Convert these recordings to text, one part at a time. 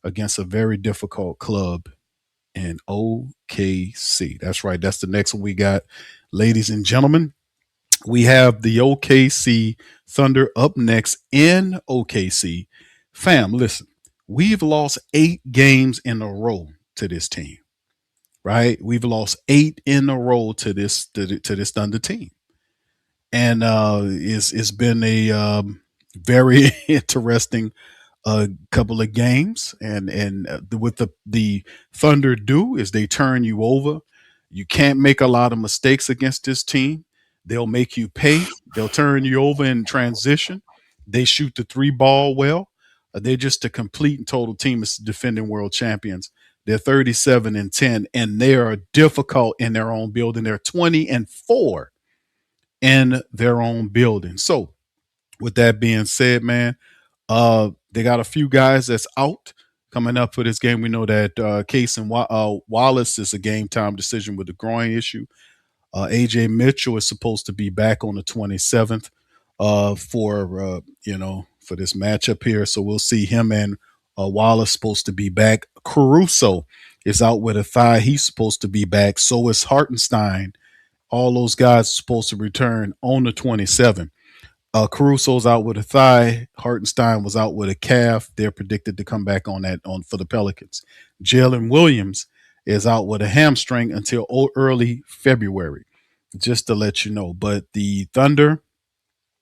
against a very difficult club in OKC. That's right. That's the next one we got, ladies and gentlemen. We have the OKC Thunder up next in OKC. Fam, listen, we've lost 8 games in a row to this team, right? We've lost 8 in a row to this Thunder team, and it's been a very interesting couple of games. And what the Thunder do is they turn you over. You can't make a lot of mistakes against this team. They'll make you pay. They'll turn you over in transition. They shoot the three ball well. They're just a complete and total team as defending world champions. They're 37-10, and they are difficult in their own building. They're 20-4 in their own building. So, with that being said, man, they got a few guys that's out coming up for this game. We know that Case and Wallace is a game time decision with the groin issue. AJ Mitchell is supposed to be back on the 27th for this matchup here. So we'll see him and Wallace supposed to be back. Caruso is out with a thigh. He's supposed to be back. So is Hartenstein. All those guys are supposed to return on the 27th. Caruso's out with a thigh. Hartenstein was out with a calf. They're predicted to come back on for the Pelicans. Jalen Williams is out with a hamstring until early February, just to let you know. But the Thunder,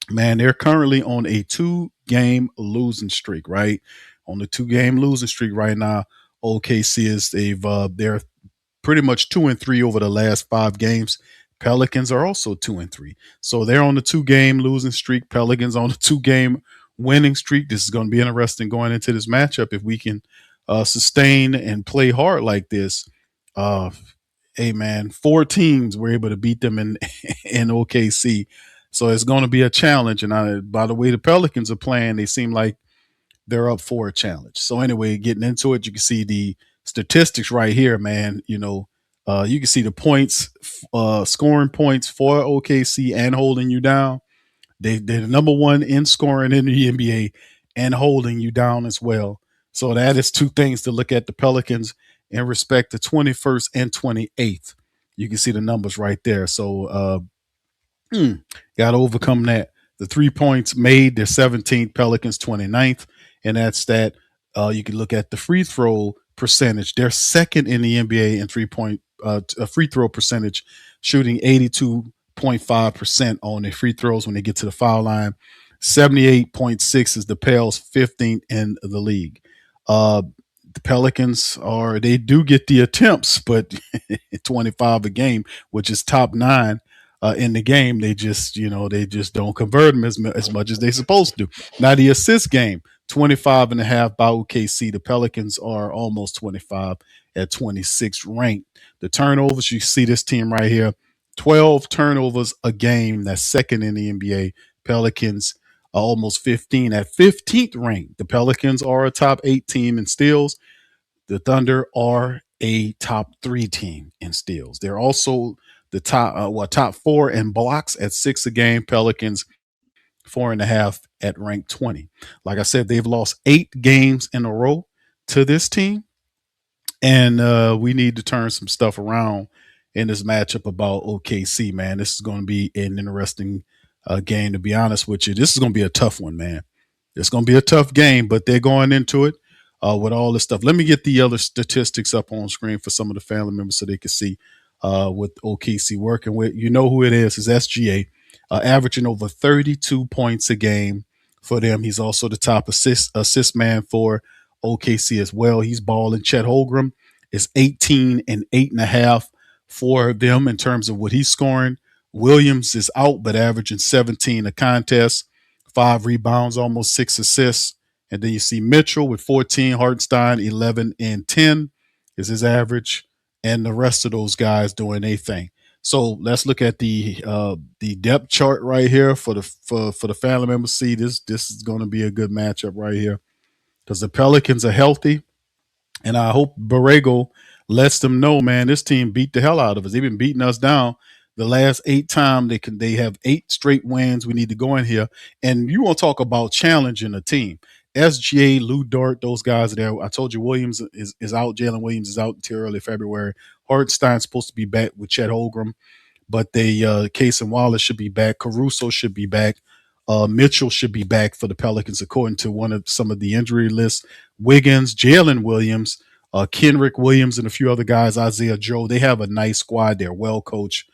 man, they're currently on a 2-game losing streak, right? On the 2-game losing streak right now. OKC is they're pretty much 2-3 over the last 5 games. Pelicans are also 2-3. So they're on the 2-game losing streak. Pelicans on the 2-game winning streak. This is going to be interesting going into this matchup. If we can sustain and play hard like this, hey man, 4 teams were able to beat them in in OKC. So it's going to be a challenge. And by the way the Pelicans are playing, they seem like they're up for a challenge. So anyway, getting into it, you can see the statistics right here, man. You can see the points, scoring points for OKC and holding you down. They're the number 1 in scoring in the NBA and holding you down as well. So that is 2 things to look at. The Pelicans in respect to 21st and 28th. You can see the numbers right there. So got to overcome that. The 3 points made, they're 17th, Pelicans 29th. And that's that. You can look at the free throw percentage. They're second in the NBA in free throw percentage, shooting 82.5% on their free throws when they get to the foul line. 78.6 is the Pels, 15th in the league. The Pelicans they do get the attempts, but 25 a game, which is top 9 in the game. They just don't convert them as much as they're supposed to. Now the assist game, 25 and a half by OKC. The Pelicans are almost 25 at 26th ranked. The turnovers, you see this team right here, 12 turnovers a game. That's second in the NBA. Pelicans are almost 15 at 15th ranked. The Pelicans are a top 8 team in steals. The Thunder are a top 3 team in steals. They're also the top 4 in blocks at 6 a game. Pelicans 4.5 at rank 20. Like I said, they've lost 8 games in a row to this team. And we need to turn some stuff around in this matchup about OKC, man. This is going to be an interesting game, to be honest with you. This is going to be a tough one, man. It's going to be a tough game, but they're going into it with all this stuff. Let me get the other statistics up on screen for some of the family members so they can see what OKC working with. You know who it is. It's SGA, averaging over 32 points a game for them. He's also the top assist man for OKC as well. He's balling. Chet Holmgren is 18 and 8.5 for them in terms of what he's scoring. Williams is out, but averaging 17 a contest, 5 rebounds, almost 6 assists. And then you see Mitchell with 14, Hartenstein 11 and 10 is his average, and the rest of those guys doing their thing. So let's look at the depth chart right here for the family members. See, this is going to be a good matchup right here because the Pelicans are healthy, and I hope Borrego lets them know, man, this team beat the hell out of us. They've been beating us down the last 8 times. They have 8 straight wins. We need to go in here, and you want to talk about challenging a team. SGA, Lou Dort, those guys are there. I told you Williams is out. Jalen Williams is out until early February. Hartenstein's supposed to be back with Chet Holmgren, but they Case and Wallace should be back. Caruso should be back. Mitchell should be back for the Pelicans, according to one of some of the injury lists. Wiggins, Jalen Williams, Kenrick Williams, and a few other guys. Isaiah Joe. They have a nice squad. They're well coached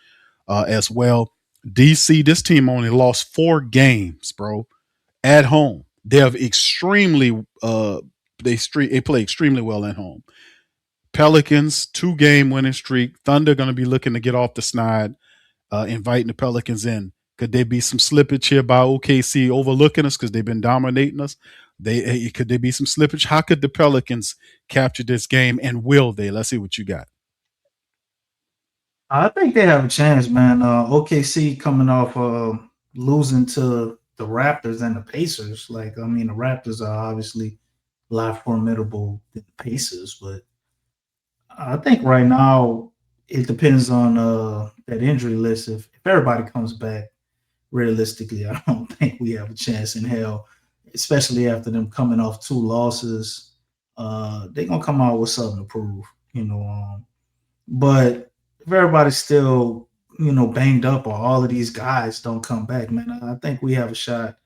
as well. DC, this team only lost 4 games, bro, at home. They have extremely they play extremely well at home. Pelicans 2-game winning streak. Thunder going to be looking to get off the snide, inviting the Pelicans in. Could there be some slippage here by OKC overlooking us because they've been dominating us? Could there be some slippage? How could the Pelicans capture this game, and will they? Let's see what you got. I think they have a chance, man. OKC coming off losing to the Raptors and the Pacers. Like, I mean, the Raptors are obviously a lot formidable than the Pacers, but I think right now it depends on that injury list. If everybody comes back, realistically, I don't think we have a chance in hell, especially after them coming off 2 losses. They're gonna come out with something to prove, you know. But if everybody's still, banged up or all of these guys don't come back, man, I think we have a shot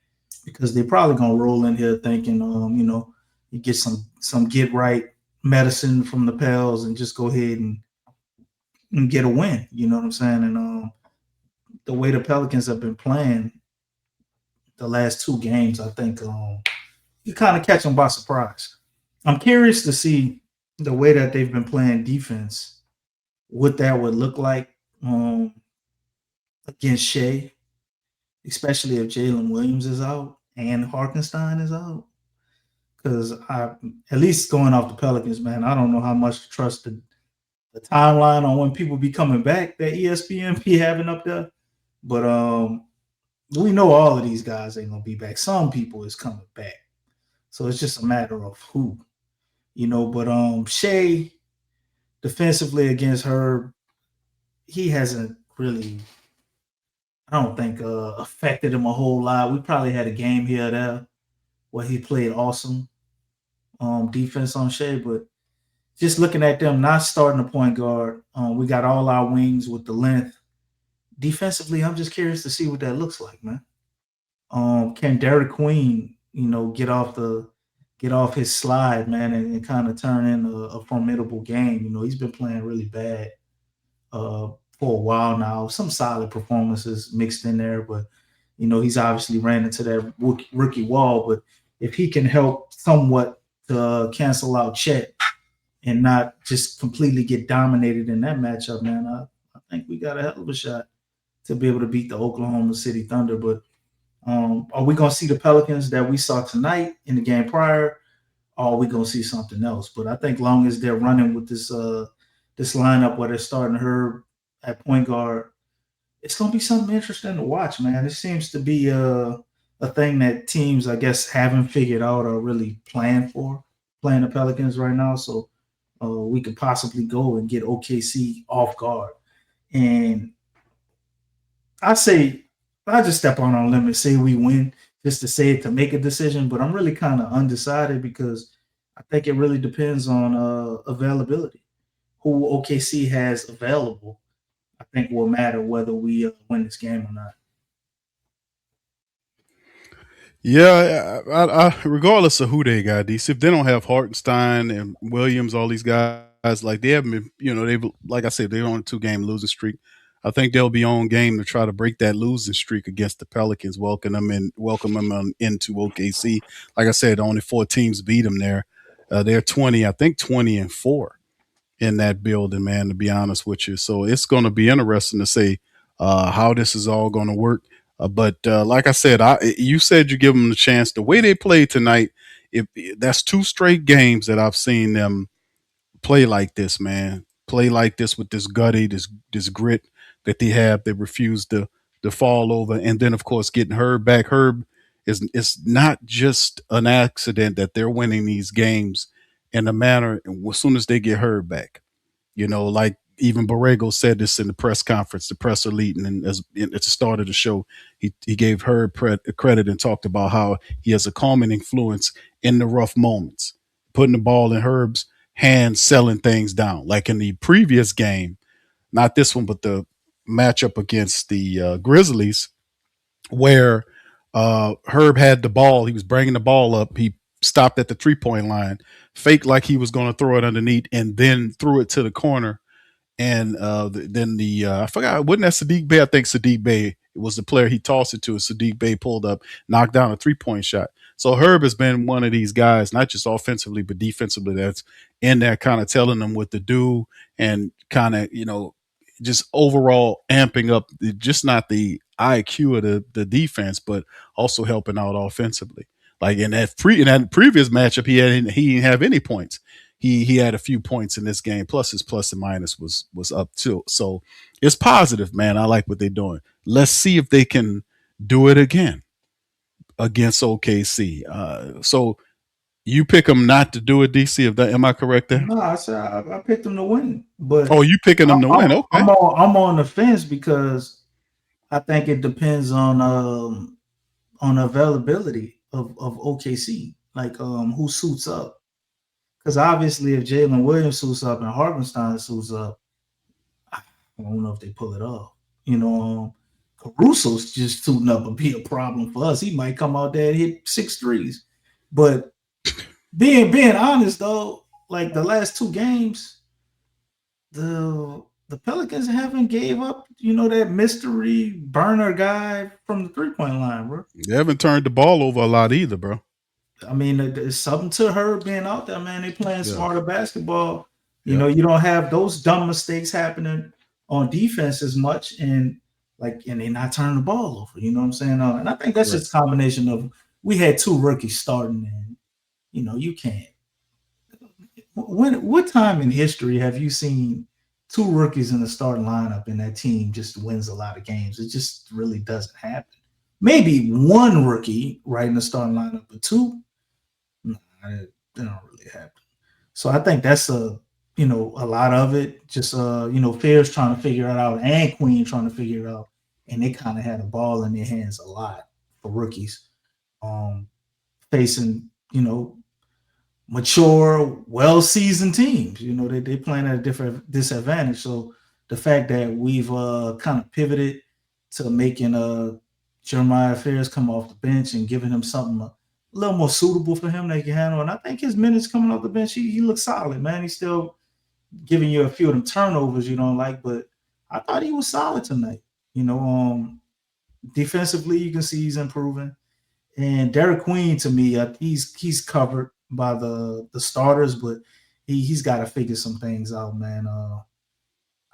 because they're probably gonna roll in here thinking, you get some get right medicine from the Pels and just go ahead and get a win. You know what I'm saying? And the way the Pelicans have been playing the last 2 games, I think you kind of catch them by surprise. I'm curious to see the way that they've been playing defense, what that would look like against Shea, especially if Jalen Williams is out and Harkenstein is out. Because at least going off the Pelicans, man, I don't know how much to trust the timeline on when people be coming back that ESPN be having up there. But we know all of these guys ain't gonna be back. Some people is coming back. So it's just a matter of who, But Shea defensively against her, he hasn't really, I don't think, affected him a whole lot. We probably had a game here or there where he played awesome defense on Shea, but just looking at them not starting a point guard, we got all our wings with the length. Defensively, I'm just curious to see what that looks like, man. Can Derek Queen, get off his slide, man, and kind of turn in a formidable game? He's been playing really bad for a while now. Some solid performances mixed in there, but he's obviously ran into that rookie wall. But if he can help somewhat to cancel out Chet and not just completely get dominated in that matchup, man, I think we got a hell of a shot to be able to beat the Oklahoma City Thunder. But are we going to see the Pelicans that we saw tonight in the game prior? Or are we going to see something else? But I think long as they're running with this lineup where they're starting Herb at point guard, it's going to be something interesting to watch, man. It seems to be a thing that teams, I guess, haven't figured out or really planned for, playing the Pelicans right now. So we could possibly go and get OKC off guard. And I just step on a limb and say we win just to say it to make a decision, but I'm really kind of undecided because I think it really depends on availability. Who OKC has available, I think will matter whether we win this game or not. Yeah, regardless of who they got, these if they don't have Hartenstein and Williams, all these guys, like they haven't been, they've like I said, they're on a 2-game losing streak. I think they'll be on game to try to break that losing streak against the Pelicans, welcome them into OKC. Like I said, only 4 teams beat them there. They're 20, I think 20-4 in that building, man, to be honest with you. So it's going to be interesting to see how this is all going to work. But like I said, you said you give them the chance. The way they played tonight, if that's 2 straight games that I've seen them play like this, man. Play like this with this gutty, this grit that they have. They refuse to fall over, and then of course getting Herb back. Herb is it's not just an accident that they're winning these games in a manner as soon as they get Herb back. Like even Borrego said this in the press conference, the press elite, and as at the start of the show, he gave Herb credit and talked about how he has a calming influence in the rough moments, putting the ball in Herb's hands, selling things down. Like in the previous game, not this one, but the matchup against the Grizzlies, where Herb had the ball. He was bringing the ball up. He stopped at the 3 point line, faked like he was going to throw it underneath, and then threw it to the corner. And then I forgot, wasn't that Sadiq Bey? I think Sadiq Bey was the player he tossed it to. Sadiq Bey pulled up, knocked down a 3 point shot. So Herb has been one of these guys, not just offensively, but defensively, that's in there kind of telling them what to do and kind of, just overall amping up just not the IQ of the defense, but also helping out offensively. Like in that previous matchup, he didn't have any points. He had a few points in this game. Plus his plus and minus was up too. So it's positive, man. I like what they're doing. Let's see if they can do it again against OKC. So you pick them not to do it, DC. If that, am I correct there? No, I said I picked them to win, but Oh, you picking them to win? Okay. I'm on the fence because I think it depends on availability of OKC, like who suits up. Because obviously, if Jalen Williams suits up and Hartenstein suits up, I don't know if they pull it off. Caruso's just suiting up and be a problem for us. He might come out there and hit 6 threes. But being honest though, like the last 2 games, the Pelicans haven't gave up, that mystery burner guy from the 3 point line, bro. They haven't turned the ball over a lot either, bro. I mean, there's something to her being out there, man. They playing smarter basketball. Yeah. You don't have those dumb mistakes happening on defense as much, and they're not turning the ball over. You know what I'm saying? And I think that's just a combination of we had 2 rookies starting, and you can't. What time in history have you seen 2 rookies in the starting lineup and that team just wins a lot of games? It just really doesn't happen. Maybe 1 rookie right in the starting lineup, but 2, no, it don't really happen. So I think that's a lot of it. Just Fairs trying to figure it out and Queen trying to figure it out, and they kind of had a ball in their hands a lot for rookies, facing mature, well-seasoned teams. They playing at a different disadvantage. So the fact that we've kind of pivoted to making Jeremiah Fairs come off the bench and giving him something a little more suitable for him that he can handle. And I think his minutes coming off the bench, he looks solid, man. He's still giving you a few of them turnovers you don't like, but I thought he was solid tonight. Defensively, you can see he's improving. And Derek Queen, to me, he's covered by the starters, but he's got to figure some things out, man.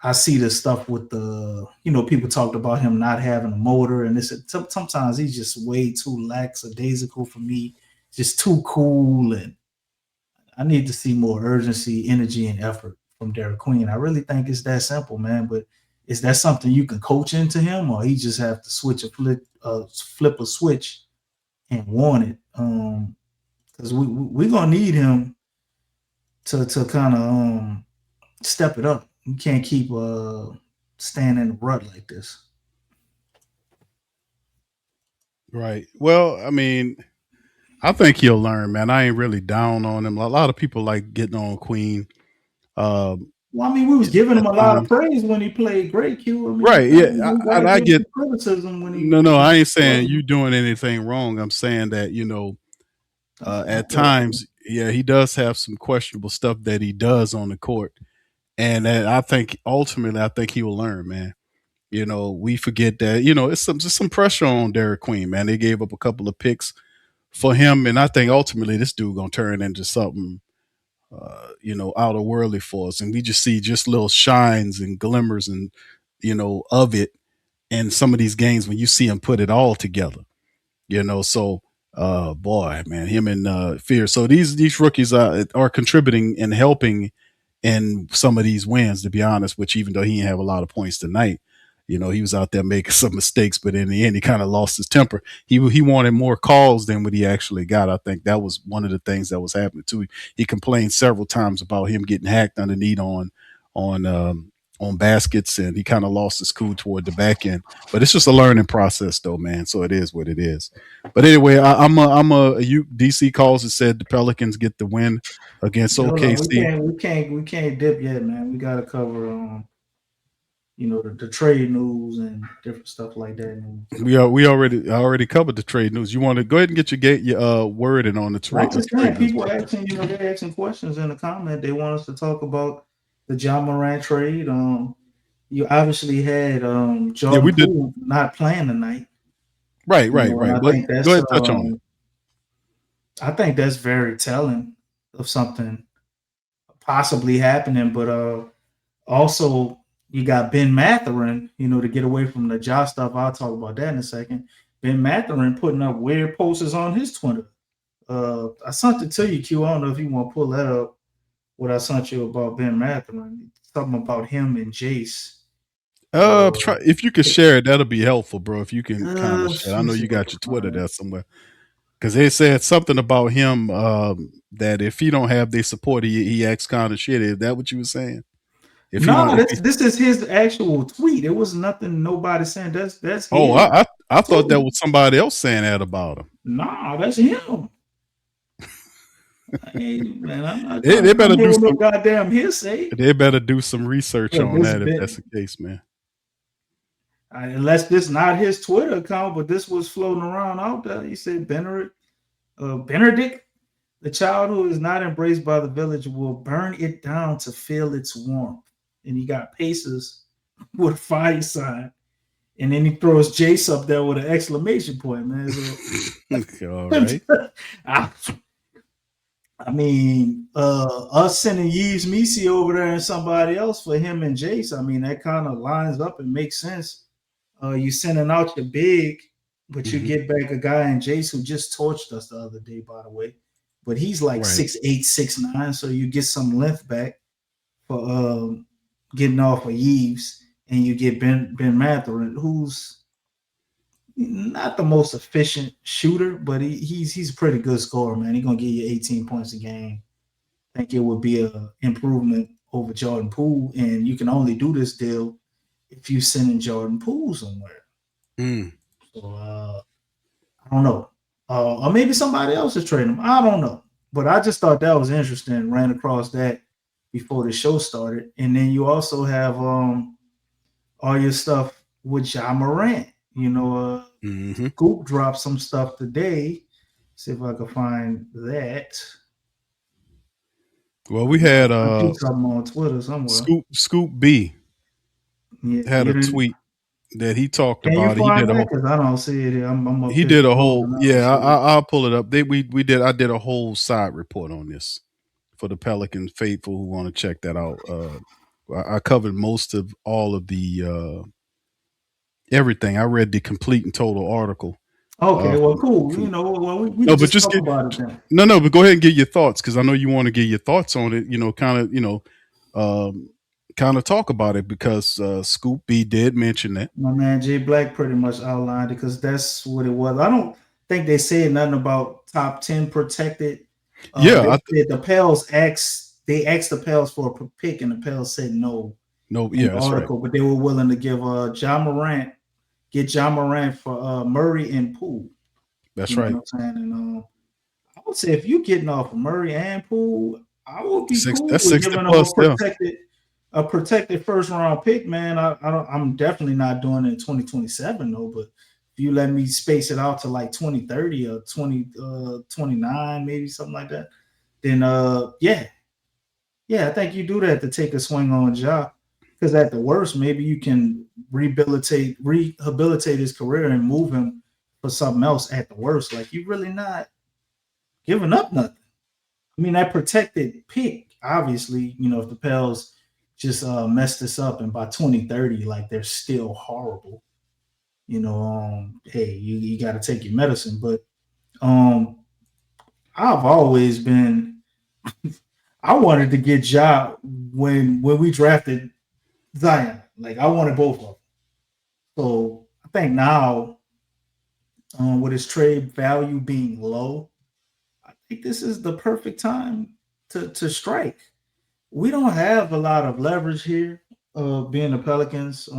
I see the stuff with the, people talked about him not having a motor, and this sometimes he's just way too lackadaisical for me, just too cool, and I need to see more urgency, energy, and effort from Derek Queen. I really think it's that simple, man. But is that something you can coach into him, or he just have to flip a switch and want it? Because we're gonna need him to kind of step it up. You can't keep staying in the rut like this. Right. Well, I mean, I think he'll learn, man. I ain't really down on him. A lot of people like getting on Queen. Well, I mean, we was giving him At a lot of times. praise when he played great. Q. I mean, Right. Yeah. we gotta I give get. him criticism when he. No, I ain't saying you doing anything wrong. I'm saying that at times, yeah, he does have some questionable stuff that he does on the court, and I think ultimately, I think he will learn, man. We forget that it's just some pressure on Derek Queen, man. They gave up a couple of picks for him, and I think ultimately this dude gonna turn into something, outer worldly for us, and we just see just little shines and glimmers and of it in some of these games when you see him put it all together. So boy, man, him and Fear. So these rookies are contributing and helping in some of these wins, to be honest, which even though he didn't have a lot of points tonight, he was out there making some mistakes, but in the end he kind of lost his temper. He wanted more calls than what he actually got. I think that was one of the things that was happening too. He complained several times about him getting hacked underneath on on baskets, and he kind of lost his cool toward the back end. But it's just a learning process, though, man. So it is what it is. But anyway, DC calls and said the Pelicans get the win against Hold on, OKC. we can't dip yet, man. We gotta cover the trade news and different stuff like that. And We already covered the trade news. You want to go ahead and get your wording on the well, I'm trade just trade saying, news, people bro? asking, they're asking questions in the comment. They want us to talk about the John Morant trade. You obviously had Yeah, Jordan we did. Poole not playing tonight, Right, right, and right. But go ahead, touch on it. I think that's very telling of something possibly happening. But also you got Ben Matherin, to get away from the Josh stuff. I'll talk about that in a second. Ben Matherin putting up weird posters on his Twitter. I sent it to you, Q. I don't know if you want to pull that up. What I sent you about Ben Matherin, something about him and Jace. Try, if you could share it, that'll be helpful, bro. If you can kind of share, Let I me know see you if I got can your Twitter find it. there somewhere. Because they said something about him that if he don't have their support, he acts kind of shit. Is that what you were saying? If he don't, No, if he, this is his actual tweet. It was nothing nobody saying that's oh, his I thought that tweet. was somebody else saying that about him. Nah, that's him. Hey man, I'm not They, trying they to come better here do with no some. goddamn hearsay. They better do some research Look, on this that if that's been the case, man. unless this not his Twitter account, but this was floating around out there. He said Benedict, the child who is not embraced by the village will burn it down to feel its warmth. And he got Pacers with a fire sign. And then he throws Jace up there with an exclamation point, man. So All right. I, I mean, us sending Yves Misi over there and somebody else for him and Jace, I mean, that kind of lines up and makes sense. You sending out your big, but you Hmm. get back a guy in Jace who just torched us the other day, by the way. But he's like Right. 6'8", 6'9", so you get some length back for getting off of Yves, and you get Ben Matherin, who's not the most efficient shooter, but he's a pretty good scorer, man. He's gonna give you 18 points a game. I think it would be a improvement over Jordan Poole, and you can only do this deal if you send in Jordan Poole somewhere. Mm. So I don't know, or maybe somebody else is trading him. I don't know, but I just thought that was interesting. Ran across that before the show started, and then you also have all your stuff with John Morant. Hmm. Scoop dropped some stuff today. See if I can find that. Well, we had I see something on Twitter somewhere. Scoop B Yeah, had you a didn't. tweet that he talked Can you about it. He find did a that? whole Because I don't see it here. I'm up he here did a scrolling. whole I don't yeah. see it. I'll pull it up. I did a whole side report on this for the Pelican faithful who want to check that out. I covered most of all of the everything. I read the complete and total article. Okay, well, cool. From Well, we no, could but just just talk get about it then. no, but go ahead and get your thoughts because I know you want to get your thoughts on it. Um, kind of talk about it because Scoop B did mention that. My man Jay Black pretty much outlined it because that's what it was. I don't think they said nothing about top 10 protected. Yeah, They said the Pels asked the Pels for a pick, and the Pels said no no, in yeah, the that's right. article, but they were willing to give John Morant, get John Morant for Murray and Poole. That's You know right. what I'm saying? And I would say if you getting off of Murray and Poole, I would be cool That's with 60 giving them plus. Yeah, a protected first round pick, man. I'm definitely not doing it in 2027 though, but if you let me space it out to like 2030 or 2029, maybe something like that, then yeah. Yeah, I think you do that to take a swing on Ja. Because at the worst, maybe you can rehabilitate his career and move him for something else at the worst. Like you really not giving up nothing. I mean, that protected pick, obviously, if the Pels just mess this up and by 2030, like they're still horrible, hey, you got to take your medicine. But um, I've always been, I wanted to get Ja when we drafted Zion. Like I wanted both of them. So I think now, with his trade value being low, I think this is the perfect time to strike. We don't have a lot of leverage here. being the Pelicans.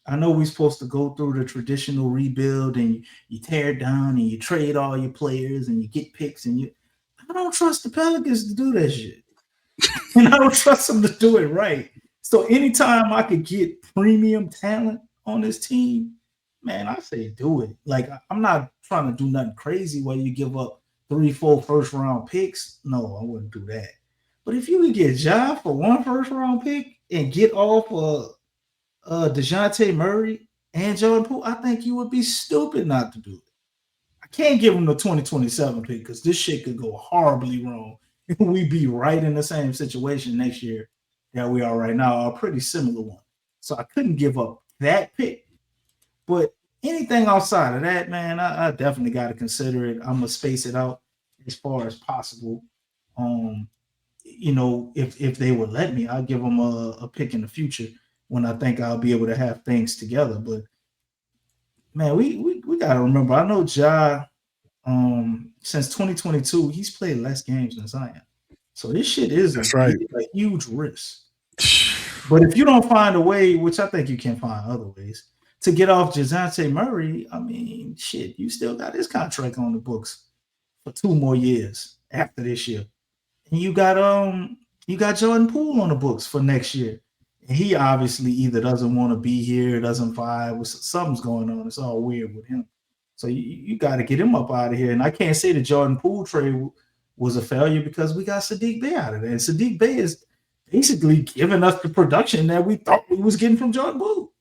I know we're supposed to go through the traditional rebuild and you tear it down and you trade all your players and you get picks and you. I don't trust the Pelicans to do that shit, and I don't trust them to do it right. So anytime I could get premium talent on this team, man, I say do it. Like I'm not trying to do nothing crazy where you give up 3, 4 first round picks. No, I wouldn't do that. But if you could get Ja for 1 first round pick and get off DeJounte Murray and Jordan Poole, I think you would be stupid not to do it. I can't give him the 2027 pick because this shit could go horribly wrong. We'd be right in the same situation next year that we are right now, a pretty similar one. So I couldn't give up that pick. But anything outside of that, man, I definitely got to consider it. I'm gonna space it out as far as possible. Um, if they would let me, I'll give them a pick in the future when I think I'll be able to have things together. But man, we gotta remember. I know Ja. Since 2022, he's played less games than Zion. So this shit is That's right. a huge risk. But if you don't find a way, which I think you can find other ways, to get off Jazante Murray, I mean, shit, you still got his contract on the books for 2 more years after this year. And you got Jordan Poole on the books for next year. And he obviously either doesn't want to be here, doesn't vibe, with something's going on. It's all weird with him. So you got to get him up out of here. And I can't say the Jordan Poole trade was a failure because we got Sadiq Bey out of there. And Sadiq Bey is basically giving us the production that we thought we was getting from Jordan Poole.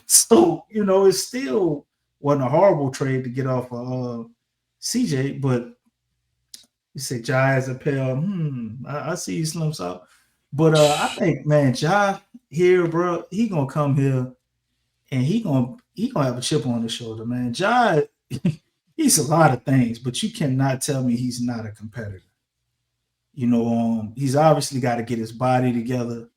So, it still wasn't a horrible trade to get off of CJ, but you say Ja as a pair. I see he slumps out. But I think, man, Ja here, bro, he gonna come here and he gonna have a chip on his shoulder, man. Ja, he's a lot of things, but you cannot tell me he's not a competitor. He's obviously got to get his body together,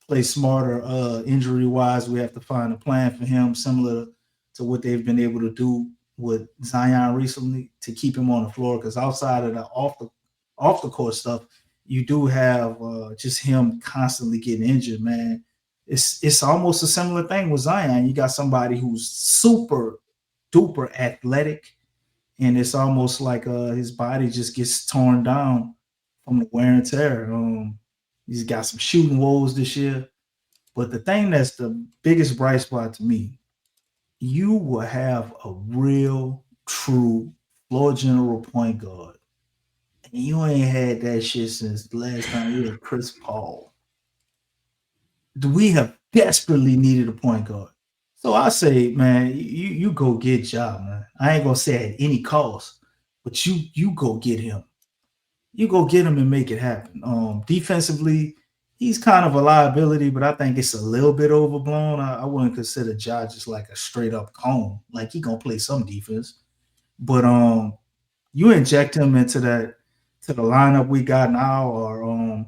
play smarter. Injury wise, we have to find a plan for him, similar to what they've been able to do with Zion recently to keep him on the floor. Because outside of the off the court stuff, you do have just him constantly getting injured, man. It's almost a similar thing with Zion. You got somebody who's super duper athletic, and it's almost like his body just gets torn down from the wear and tear. He's got some shooting woes this year. But the thing that's the biggest bright spot to me, you will have a real, true floor general point guard. And you ain't had that shit since the last time you had Chris Paul. We have desperately needed a point guard. So I say, man, you go get Ja, man. I ain't gonna say at any cost, but you go get him. You go get him and make it happen. Defensively, he's kind of a liability, but I think it's a little bit overblown. I wouldn't consider Ja just like a straight up cone. Like he gonna play some defense, but you inject him into that to the lineup we got now, or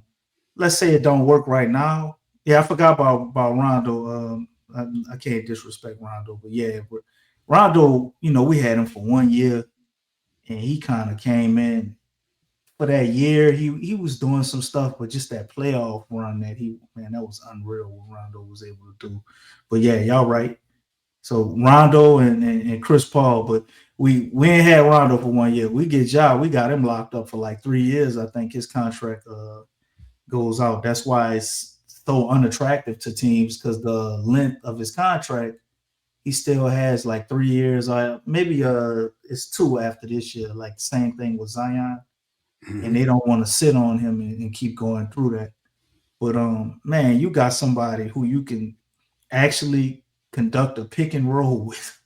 let's say it don't work right now. Yeah, I forgot about Rondo. I can't disrespect Rondo, but yeah, Rondo, we had him for 1 year, and he kind of came in for that year. He was doing some stuff, but just that playoff run that was unreal what Rondo was able to do. But yeah, y'all right. So Rondo and Chris Paul, but we ain't had Rondo for 1 year. We get Ja, we got him locked up for like 3 years. I think his contract goes out. That's why it's so unattractive to teams because the length of his contract, he still has like 3 years. Maybe it's 2 after this year. Like the same thing with Zion, and they don't want to sit on him and keep going through that. But man, you got somebody who you can actually conduct a pick and roll with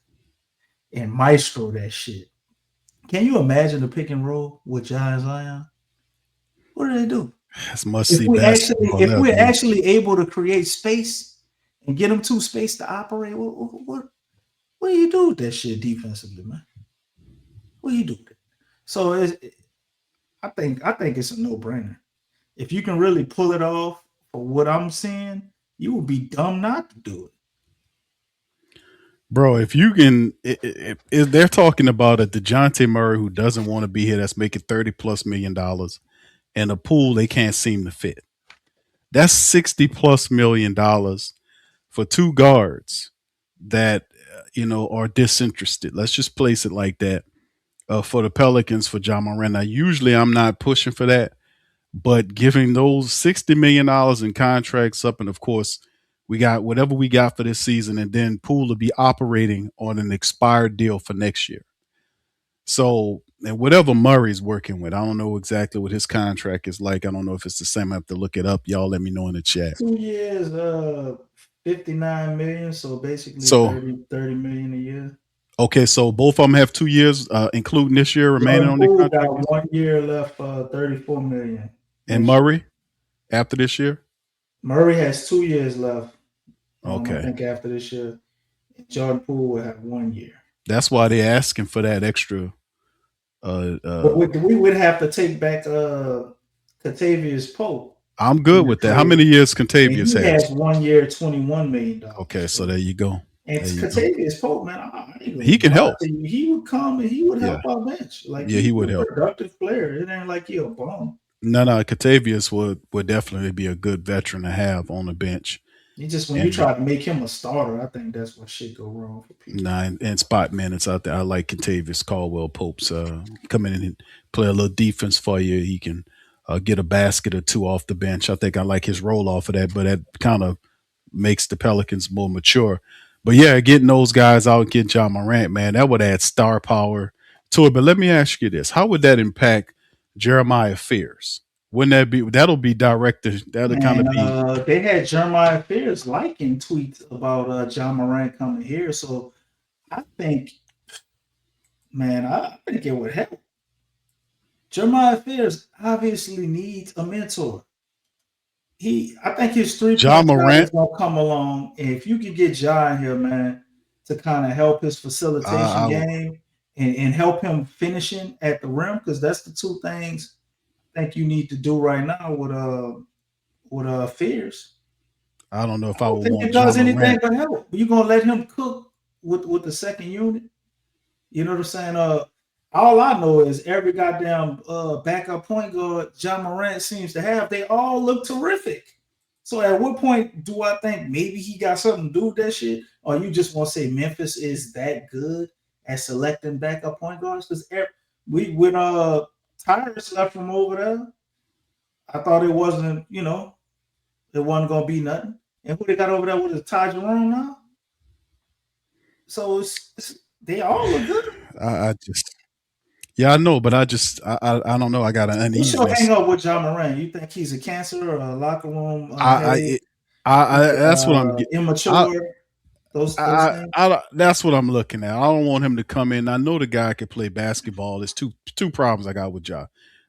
and maestro that shit. Can you imagine the pick and roll with Ja and Zion? What do they do? That's must If see we actually basketball if there, we're man. actually able to create space and get them to space to operate, what do you do with that shit defensively, man? What do you do with it? So I think it's a no brainer. If you can really pull it off for what I'm seeing, you would be dumb not to do it. Bro, if you can, if they're talking about a DeJounte Murray who doesn't want to be here, that's making $30+ million, and a pool they can't seem to fit. That's $60+ million for two guards that are disinterested. Let's just place it like that. For the Pelicans for John Moran. Now, usually I'm not pushing for that, but giving those $60 million in contracts up, and of course we got whatever we got for this season, and then Poole to be operating on an expired deal for next year. So, and whatever Murray's working with, I don't know exactly what his contract is like. I don't know if it's the same. I have to look it up. Y'all let me know in the chat. 2 years, 59 million. So basically So, 30 million a year. okay, so both of them have 2 years, including this year remaining Jordan on their Poole contract, got 1 year left, 34 million and next year. Murray after this year. Murray has 2 years left. I Okay, think after this year, Jordan Poole will have 1 year. that's why they're asking for that extra. But we would have to take back Katavius Pope I'm in good the with that. How trade, many years and Contavious he has? has 1 year, $21 million. Okay, so there you go. And There you go. Katavius Pope, man, I ain't He gonna can lie help. to you. He would come and he would Yeah, help our bench. Like yeah, he he's would a help. productive player. It ain't like he a bum. No, no, Contavious would definitely be a good veteran to have on the bench. He just when you And try to make him a starter, I think that's what shit go wrong for people. and spot minutes out there. I like Contavious Caldwell Pope's come in and play a little defense for you. He can get a basket or two off the bench. I think I like his role off of that, but that kind of makes the Pelicans more mature. But yeah, getting those guys out, getting John Morant, man, that would add star power to it. But let me ask you this: how would that impact Jeremiah Fears? Wouldn't that be that'll be directed? That'll kind Man, of be they had Jeremiah Fears liking tweets about John Morant coming here, so I think, man, I think it would help. Jeremiah Fears obviously needs a mentor. I think his three John point shot Morant. is gonna come along, and if you could get John here, man, to kind of help his facilitation I game and help him finishing at the rim, because that's the two things I think you need to do right now with Fears. I don't know I if I don't would think want it does John anything Morant. but help. You gonna let him cook with the second unit? You know what I'm saying? All I know is every goddamn backup point guard John Morant seems to have, they all look terrific. So at what point do I think maybe he got something to do with that shit? Or you just want to say Memphis is that good at selecting backup point guards? Because we when Tyrus left from over there, I thought it wasn't gonna be nothing. And who they got over there with is Ty Jerome now? So they all look good. I just yeah, I know, but I don't know. I got an What's your hang uneasiness. up with John Moran? You think he's a cancer or a locker room I headache? it, I He's that's what I'm getting. I, immature. Those things. that's what I'm looking at. I don't want him to come in. I know the guy can play basketball. There's two problems I got with Ja.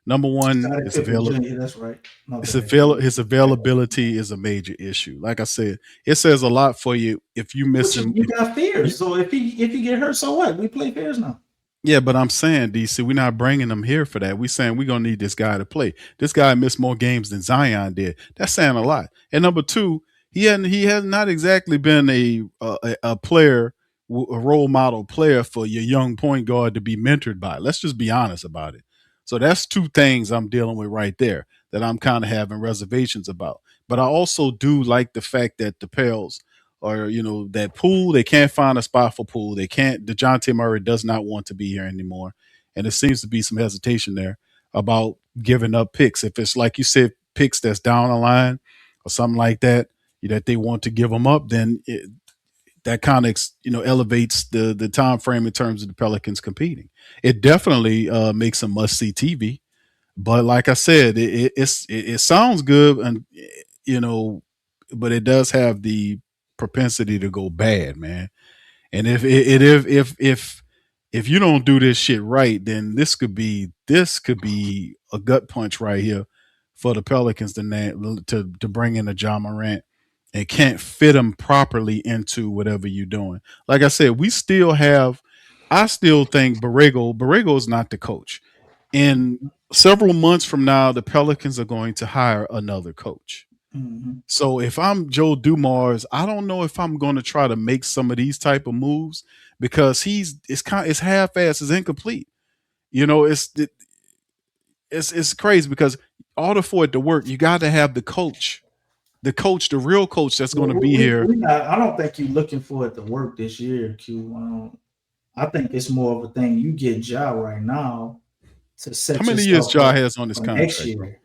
Number one, Scottie Pippen Jr. That's right. My bad. his availability is a major issue. Like I said, it says a lot for you if you miss But him. you got You, fears. So if he get hurt, so what? We play fears now. yeah, but I'm saying, DC, we're not bringing him here for that. We're saying we're gonna need this guy to play. This guy missed more games than Zion did. That's saying a lot. And number two, he has not exactly been a player, a role model player for your young point guard to be mentored by. Let's just be honest about it. So that's two things I'm dealing with right there that I'm kind of having reservations about. But I also do like the fact that the Pels or that Poole, they can't find a spot for Poole. They can't. DeJounte Murray does not want to be here anymore, and there seems to be some hesitation there about giving up picks. If it's like you said, picks that's down the line or something like that, that they want to give them up, then that kind of elevates the time frame in terms of the Pelicans competing. It definitely makes them must see TV. But like I said, it sounds good, and you know, but it does have the propensity to go bad, man. And if you don't do this shit right, then this could be a gut punch right here for the Pelicans to bring in a John Morant and can't fit him properly into whatever you're doing. Like I said, I still think Borrego is not the coach. In several months from now, the Pelicans are going to hire another coach. Mm-hmm. So if I'm Joe Dumars, I don't know if I'm going to try to make some of these type of moves because it's half-assed, it's incomplete. You know, it's crazy because order for it to work, you got to have the coach. the coach, the real coach that's going to be here. We not, I don't think you're looking for it to work this year, Q. I think it's more of a thing. You get Ja right now to How set many years yourself Ja up has on this for next contract, bro? year.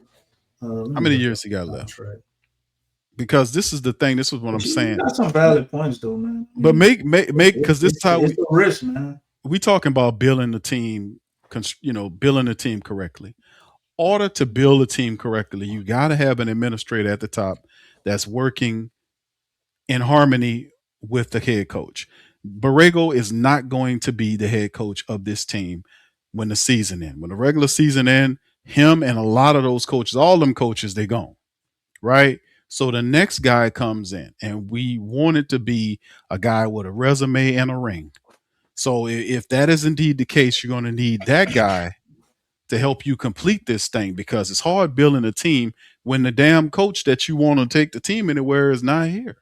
Let How me many look up years he got the left? contract. Because this is the thing. This is what I'm But you saying. got some valid points though, man. I But mean, make because this is how it's a risk, man. we talking about building the team. Building the team correctly. Order to build a team correctly, you got to have an administrator at the top that's working in harmony with the head coach. Borrego is not going to be the head coach of this team when the season ends. When the regular season ends, him and a lot of those coaches, all them coaches, they gone, right? So the next guy comes in, and we want it to be a guy with a resume and a ring. So if that is indeed the case, you're going to need that guy to help you complete this thing because it's hard building a team when the damn coach that you want to take the team anywhere is not here.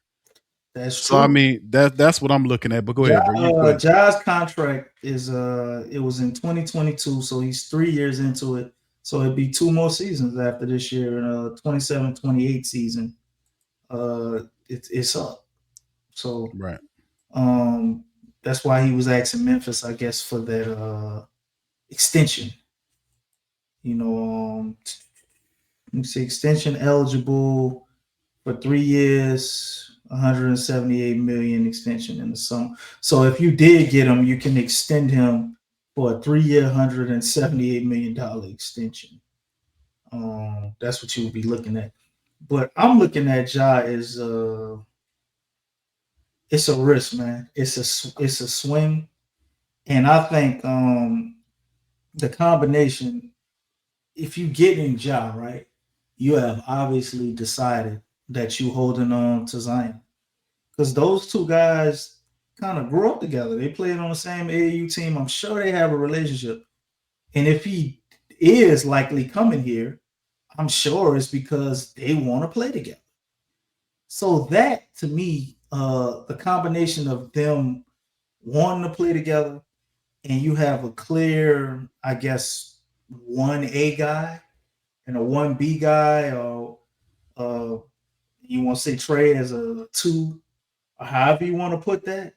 That's So I true. mean that's what I'm looking at. But go ahead, bro. You go ahead. Ja's contract is it was in 2022, so he's 3 years into it. So it'd be two more seasons after this year, 27-28 season. It's up. So Right. um that's why he was asking Memphis, I guess, for that extension. You know, let me see, extension eligible for 3 years, 178 million extension in the summer. So if you did get him, you can extend him for a 3 year, $178 million extension. That's what you would be looking at. But I'm looking at Ja as it's a risk, man. It's a swing, and I think the combination. If you get in Ja, right, you have obviously decided that you holding on to Zion because those two guys kind of grew up together. They played on the same AAU team. I'm sure they have a relationship. And if he is likely coming here, I'm sure it's because they want to play together. So that to me, the combination of them wanting to play together and you have a clear, I guess, 1A guy and a 1B guy, or you want to say Trey as a two, or however you want to put that,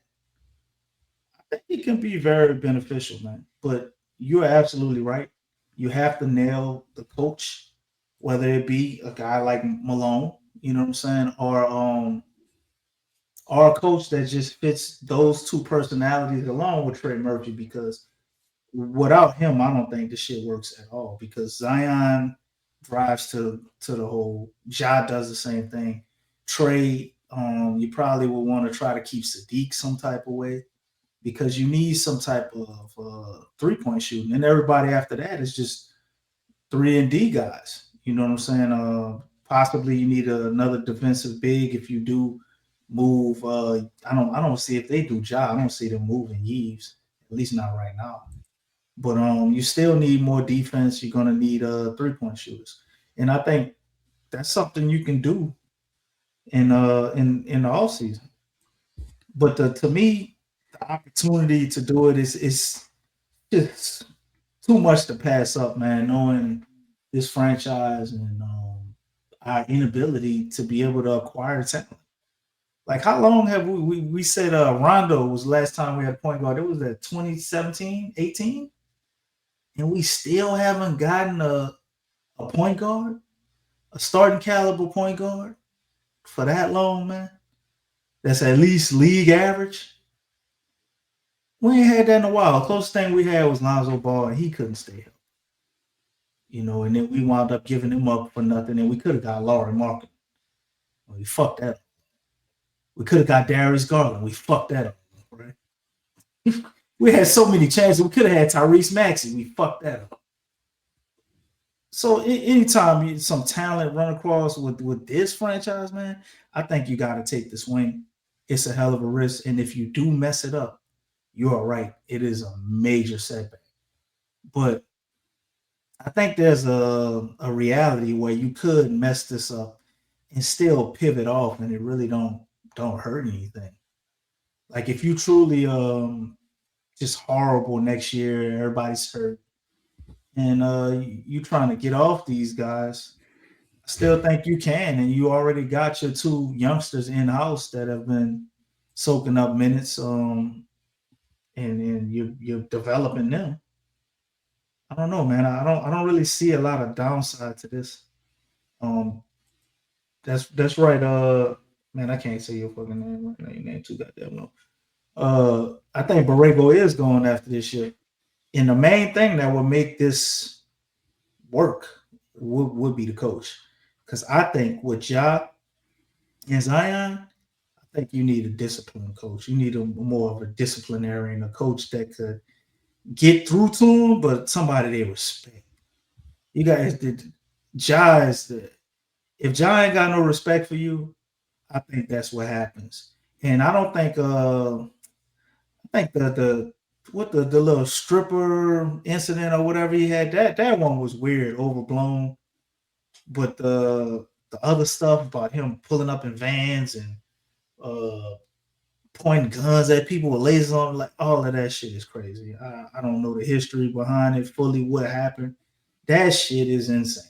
I think it can be very beneficial, man. But you're absolutely right. You have to nail the coach, whether it be a guy like Malone, you know what I'm saying, or a coach that just fits those two personalities along with Trey Murphy, because without him, I don't think this shit works at all. Because Zion drives to the hole. Ja does the same thing. Trey, you probably will want to try to keep Sadiq some type of way because you need some type of 3 point shooting, and everybody after that is just 3 and D guys. You know what I'm saying? Possibly you need another defensive big if you do move. I don't see if they do Ja. I don't see them moving Yeeves, at least not right now. But you still need more defense. You're gonna need 3 point shooters, and I think that's something you can do in the off season. But to me, the opportunity to do it is just too much to pass up, man. Knowing this franchise and our inability to be able to acquire talent. Like, how long have we said Rondo was the last time we had a point guard? It was at 2017, 18, and we still haven't gotten a point guard, a starting caliber point guard for that long, man. That's at least league average. We ain't had that in a while. The closest thing we had was Lonzo Ball, and he couldn't stay healthy. And then we wound up giving him up for nothing, and we could have got Laurie Markin. We fucked that up. We could have got Darius Garland. We fucked that up, right? We had so many chances. We could have had Tyrese Maxey. We fucked that up. So anytime some talent run across with this franchise, man, I think you got to take the swing. It's a hell of a risk, and if you do mess it up, you are right. It is a major setback. But I think there's a reality where you could mess this up and still pivot off, and it really don't hurt anything. Like if you truly just horrible next year, everybody's hurt, and you trying to get off these guys, I still think you can, and you already got your two youngsters in house that have been soaking up minutes. And you're developing them. I don't know, man. I don't really see a lot of downside to this. Um, that's right. Man, I can't say your fucking name right now. Your name too goddamn long. I think Borrego is going after this year, and the main thing that would make this work would be the coach, because I think with Ja and Zion, I think you need a disciplined coach. You need a more of a disciplinarian, a coach that could get through to them, but somebody they respect. You guys did Ja is the if Ja ain't got no respect for you, I think that's what happens. And I don't think I think the what the little stripper incident or whatever he had, that one was weird, overblown. But the other stuff about him pulling up in vans and uh pointing guns at people with lasers on, like all of that shit is crazy. I don't know the history behind it fully, what happened. That shit is insane.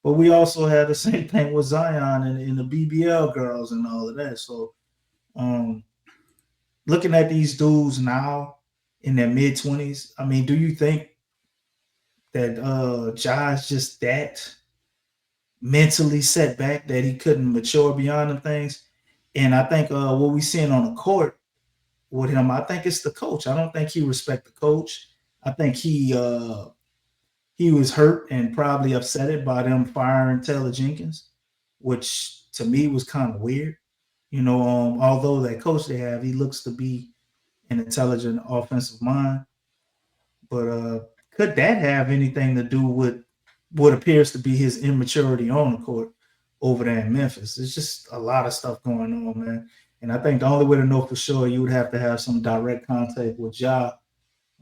But we also had the same thing with Zion and the BBL girls and all of that. So um looking at these dudes now in their mid 20s, I mean, do you think that Ja is just that mentally set back that he couldn't mature beyond them things? And I think what we seeing on the court with him, I think it's the coach. I don't think he respect the coach. I think he was hurt and probably upset by them firing Taylor Jenkins, which to me was kind of weird. Although that coach they have, he looks to be an intelligent offensive mind. But could that have anything to do with what appears to be his immaturity on the court over there in Memphis? It's just a lot of stuff going on, man. And I think the only way to know for sure, you would have to have some direct contact with Ja,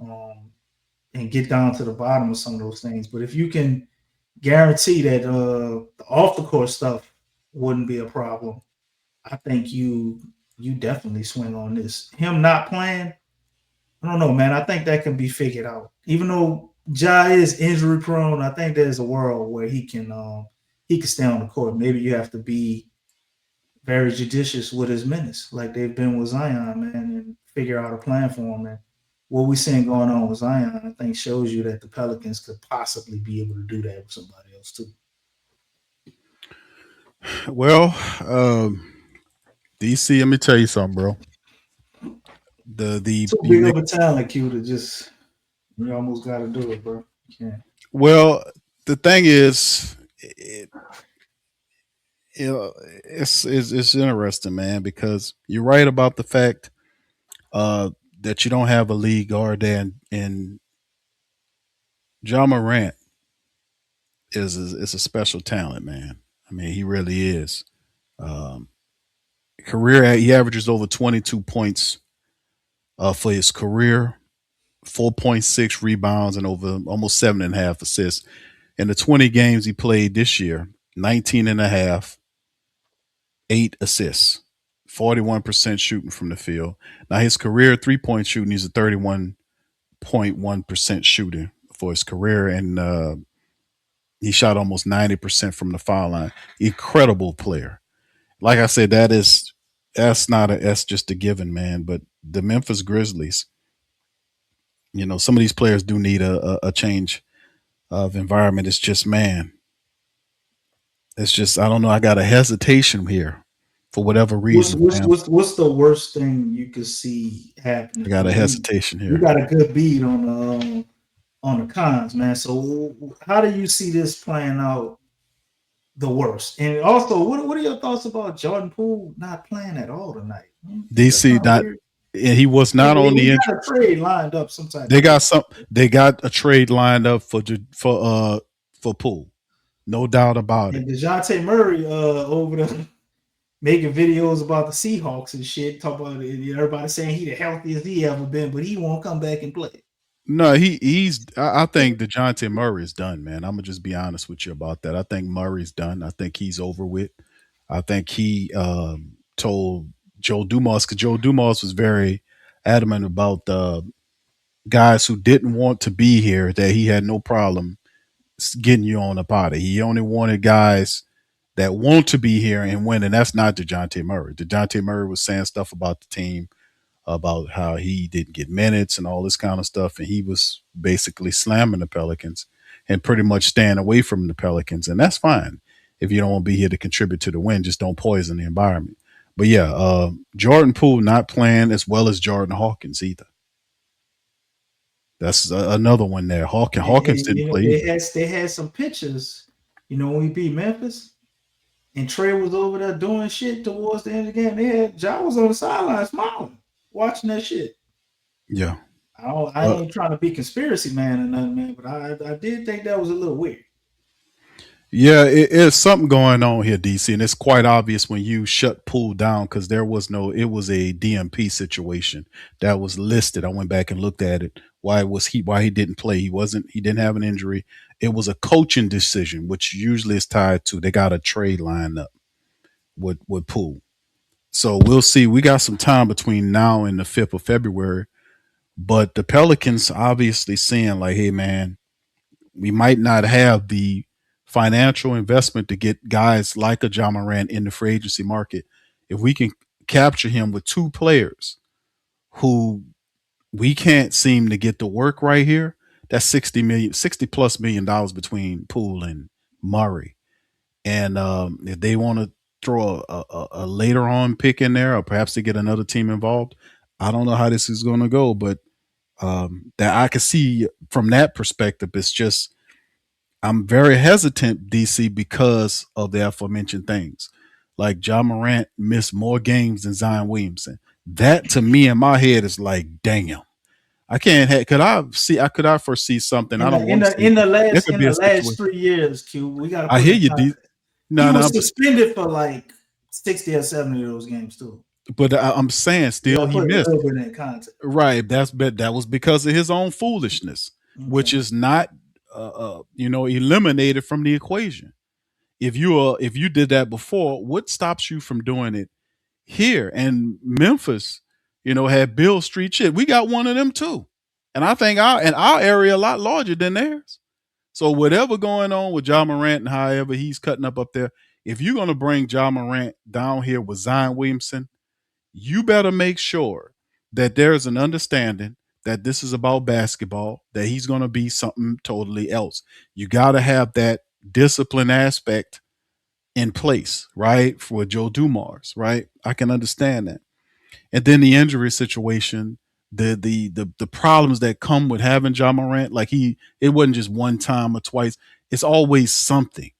um, and get down to the bottom of some of those things. But if you can guarantee that the off the court stuff wouldn't be a problem, I think you definitely swing on this. Him not playing, I don't know, man. I think that can be figured out. Even though Ja is injury prone, I think there's a world where he can stay on the court. Maybe you have to be very judicious with his minutes, like they've been with Zion, man, and figure out a plan for him. And what we're seeing going on with Zion, I think, shows you that the Pelicans could possibly be able to do that with somebody else too. Well, DC, let me tell you something, bro. The Too you big make of a talent, Q, to just you almost got to do it, bro. You can't. well. The thing is, it's interesting, man, because you're right about the fact uh, that you don't have a lead guard there, and John Morant is a special talent, man. I mean, he really is. Um, career, he averages over 22 points for his career, 4.6 rebounds, and over almost 7.5 assists. In the 20 games he played this year, 19 and a half, 8 assists, 41% shooting from the field. Now his career 3-point shooting, he's a 31.1% shooter for his career, and he shot almost 90% from the foul line. Incredible player. Like I said, that's just a given, man. But the Memphis Grizzlies, some of these players do need a change of environment. It's just, man, it's just, I don't know. I got a hesitation here for whatever What's reason, what's man. what's what's the worst thing you could see I happening? got a Because hesitation you here. got a good beat on the cons, man. So how do you see this playing out the worst? And also, what are your thoughts about Jordan Poole not playing at all tonight? You think that's DC kind of not, weird? and he was Like not on we the got injury. a trade lined up, some type They of got way. some. They got a trade lined up for Poole, no doubt about it. And Dejounte Murray over the making videos about the Seahawks and shit, talk about it, everybody saying he the healthiest he ever been, but he won't come back and play. No, he's. I think Dejounte Murray is done, man. I'm gonna just be honest with you about that. I think Murray's done. I think he's over with. I think he told Joe Dumas, because Joe Dumas was very adamant about the guys who didn't want to be here, that he had no problem getting you on up out of. He only wanted guys. that want to be here and win, and that's not DeJounte Murray. DeJounte Murray was saying stuff about the team, about how he didn't get minutes and all this kind of stuff, and he was basically slamming the Pelicans and pretty much staying away from the Pelicans, and that's fine. If you don't want to be here to contribute to the win, just don't poison the environment. But yeah, Jordan Poole not playing as well as Jordan Hawkins either. That's another one there. Hawkins didn't play either. They had some pictures, when we beat Memphis and Trey was over there doing shit towards the end of the game. They had Ja was on the sideline smiling, watching that shit. Yeah. I ain't trying to be conspiracy man or nothing, man, but I did think that was a little weird. Yeah, it's something going on here, DC, and it's quite obvious when you shut Poole down because it was a DMP situation that was listed. I went back and looked at it. Why he didn't play? He didn't have an injury. It was a coaching decision, which usually is tied to they got a trade lined up with Poole. So we'll see. We got some time between now and the 5th of February, but the Pelicans obviously saying like, hey man, we might not have the financial investment to get guys like a John Morant in the free agency market. If we can capture him with two players who we can't seem to get to work right here, that's 60 plus $1 million between Poole and Murray. And if they want to throw a later on pick in there, or perhaps to get another team involved, I don't know how this is going to go, but that I can see from that perspective, it's just I'm very hesitant, DC, because of the aforementioned things. Like John Morant missed more games than Zion Williamson. That to me in my head is like, damn. I can't have, could I foresee something? I don't want to see. In the There could be a last situation. 3 years, Q, we got to I put hear in you, context. No, He no, was suspended for like 60 or 70 of those games too. but I'm saying still he missed. A little bit in context. Right. That was because of his own foolishness, which is not eliminated from the equation. If you did that before, what stops you from doing it here? And Memphis, had Bill Street shit. We got one of them too. And I think our area a lot larger than theirs. So whatever going on with Ja Morant and however he's cutting up there, if you're gonna bring Ja Morant down here with Zion Williamson, you better make sure that there's an understanding that this is about basketball, that he's going to be something totally else. You got to have that discipline aspect in place, right? For Joe Dumars, right? I can understand that. And then the injury situation, the problems that come with having John Morant, like it wasn't just one time or twice. It's always something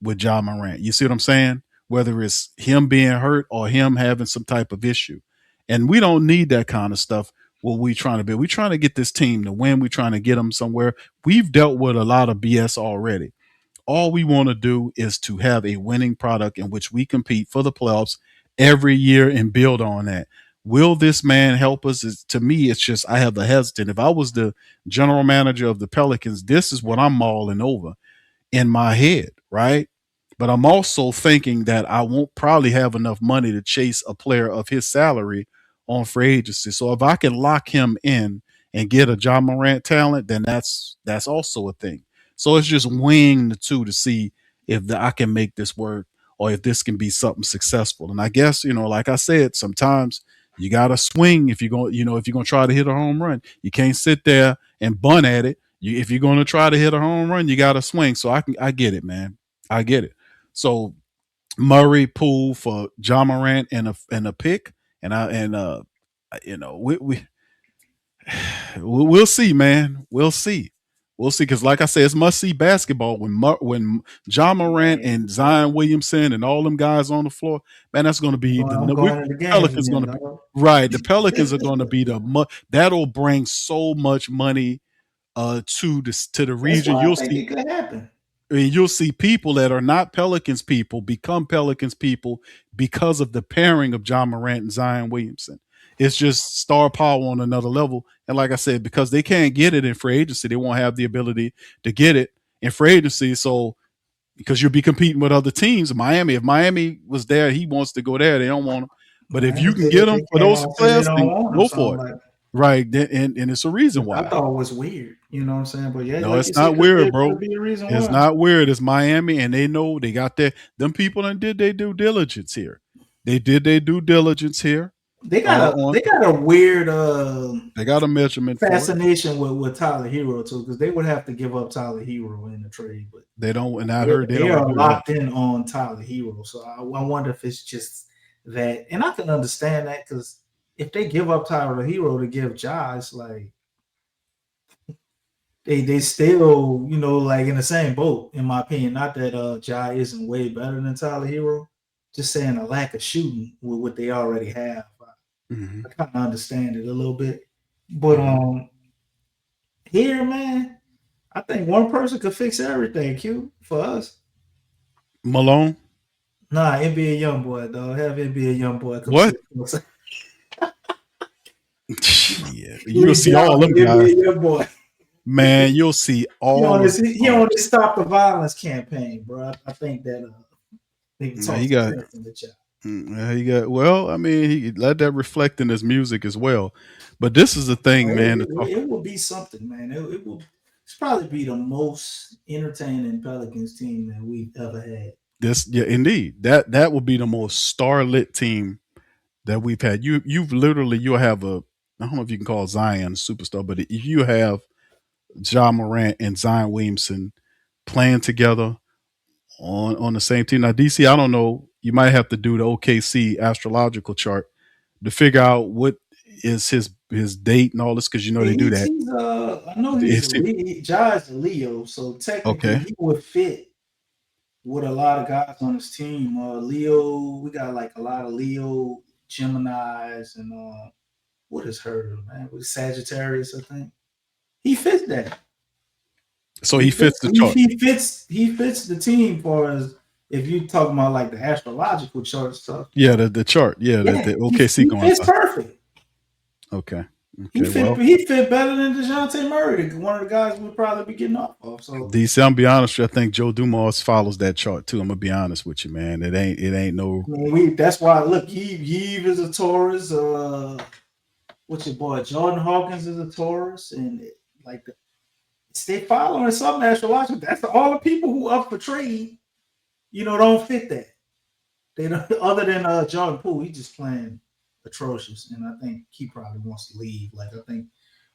with John Morant. You see what I'm saying? Whether it's him being hurt or him having some type of issue. And we don't need that kind of stuff. What we trying to be? We're trying to get this team to win. We're trying to get them somewhere. We've dealt with a lot of BS already. All we want to do is to have a winning product in which we compete for the playoffs every year and build on that. Will this man help us? To me, it's just I have the hesitant. If I was the general manager of the Pelicans, this is what I'm mulling over in my head, right? But I'm also thinking that I won't probably have enough money to chase a player of his salary on free agency. So if I can lock him in and get a John Morant talent, then that's also a thing. So it's just weighing the two to see if I can make this work or if this can be something successful. And I guess, like I said, sometimes you got to swing if you're going, if you're going to try to hit a home run. You can't sit there and bunt at it. If you're going to try to hit a home run, you got to swing. So I get it, man. I get it. So Murray, Poole for John Morant and a pick, we'll see, man. We'll see. Because like I said, it's must see basketball when John Morant and Zion Williamson and all them guys on the floor. Man, that's going to be the Pelicans going to be right. The Pelicans are going to be that'll bring so much money to the region. You'll see it could happen. I mean, you'll see people that are not Pelicans people become Pelicans people because of the pairing of John Morant and Zion Williamson. It's just star power on another level. And like I said, because they can't get it in free agency, they won't have the ability to get it in free agency. So because you'll be competing with other teams, Miami, if Miami was there, he wants to go there. They don't want him. But if you can get them for those players, then go for it. right? And it's a reason I why. thought it was weird. You know what I'm saying? But yeah, No, like you it's said, not weird, there could bro. be a reason It's why. not weird. It's Miami, and they know they got their them people and did their due diligence here. They did their due diligence here. On They got a weird they got a measurement for it. fascination with Tyler Hero too, because they would have to give up Tyler Hero in the trade, but They don't, and I heard they they don't want are to do that. locked in on Tyler Hero. So I wonder if it's just that, and I can understand that because if they give up Tyler Hero to give Ja, it's like they still, you know, like in the same boat, in my opinion. Not that Ja isn't way better than Tyler Hero, just saying a lack of shooting with what they already have. Hmm. I kind of understand it a little bit, but Hmm. here, man, I think one person could fix everything. Q for us. Malone, Nah, NBA young boy, dog. Have NBA young boy come what? sit. Yeah, you'll Reach see out all to them guys, NBA young boy. man. You'll see He all on of this. the He on stars. this stop the violence campaign, bro. I think that they can Now talk he some got, sense in the chat. he got. Well, I mean, he let that reflect in his music as well. But this is the thing, man. To talk, It will be something, man. It will. It's probably be the most entertaining Pelicans team that we've ever had. this, yeah, indeed, that will be the most starlit team that we've had. You've literally you'll have a, I don't know if you can call Zion a superstar, but if you have Ja Morant and Zion Williamson playing together on the same team. Now, DC, I don't know. You might have to do the OKC astrological chart to figure out what is his date and all this because you know Yeah, they do that. he's I know he's a It's, Leo. Jai's a Leo, so technically okay, he would fit with a lot of guys on his team. Leo, we got like a lot of Leo, Gemini's, and what is her man? With Sagittarius, I think he fits that. so he fits the chart. He fits the team for as if you talking about like the astrological chart stuff. Yeah, the chart. Yeah, Yeah, the OKC he going fits by. perfect. Okay, okay. Well, He fit better than DeJounte Murray, one of the guys we'll probably be getting off of. So DC, I'm be honest with you, I think Joe Dumars follows that chart too. I'm gonna be honest with you, man. It ain't no. I mean, we that's why look, Yves is a Taurus. What's your boy Jordan Hawkins is a Taurus, and like they following some astrological. That's all the people who up for trade. You know, don't fit that. They don't. Other than Jordan Poole, he's just playing atrocious, and I think he probably wants to leave. Like I think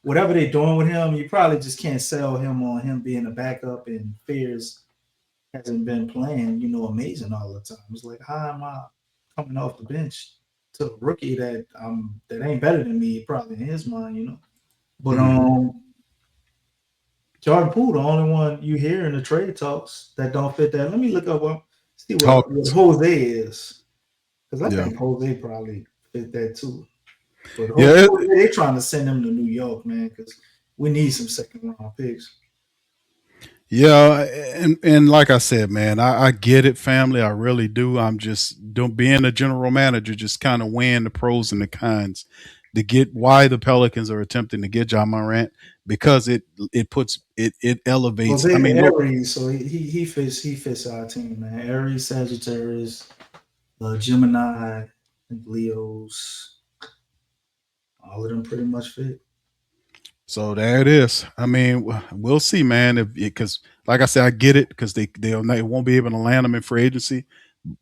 whatever they're doing with him, you probably just can't sell him on him being a backup. And Fears hasn't been playing, you know, amazing all the time. It's like, how am I coming off the bench to a rookie that ain't better than me, probably in his mind, you know? But Mhm. Jordan Poole, the only one you hear in the trade talks that don't fit that. Let me look up see what Hawkins. Jose is. Because I Yeah, think Jose probably fit that too. But yeah. Jose, they trying to send him to New York, man, because we need some second round picks. Yeah, and like I said, man, I get it, family. I really do. I'm just don't being a general manager, just kind of weighing the pros and the cons to get why the Pelicans are attempting to get John Morant because it puts it elevates. Jose I mean, no, Aries, so he fits our team, man. Aries, Sagittarius, Gemini, I think Leos, all of them pretty much fit. so there it is. I mean, we'll see, man. If because like I said, I get it because they won't be able to land them in free agency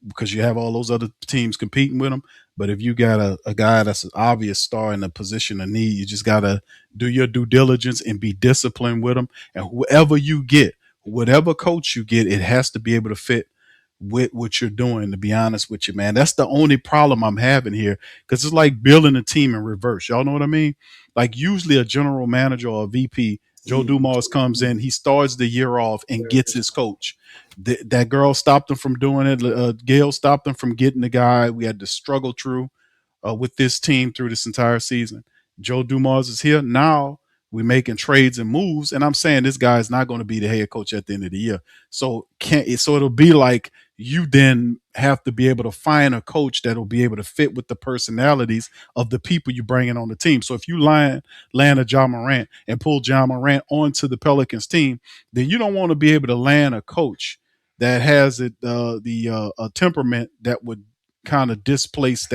because you have all those other teams competing with them. But if you got a guy that's an obvious star in a position of need, you just got to do your due diligence and be disciplined with them. And whoever you get, whatever coach you get, it has to be able to fit with what you're doing, to be honest with you, man. That's the only problem I'm having here because it's like building a team in reverse. Y'all know what I mean? Like usually a general manager or a VP, Joe See, Dumars comes in, he starts the year off and gets his coach. That girl stopped him from doing it. Gail stopped him from getting the guy. We had to struggle through with this team through this entire season. Joe Dumars is here now. We're making trades and moves, and I'm saying this guy is not going to be the head coach at the end of the year. So it'll be like you then have to be able to find a coach that'll be able to fit with the personalities of the people you bring in on the team. So if you land a John Morant and pull John Morant onto the Pelicans team, then you don't want to be able to land a coach that has a temperament that would kind of displace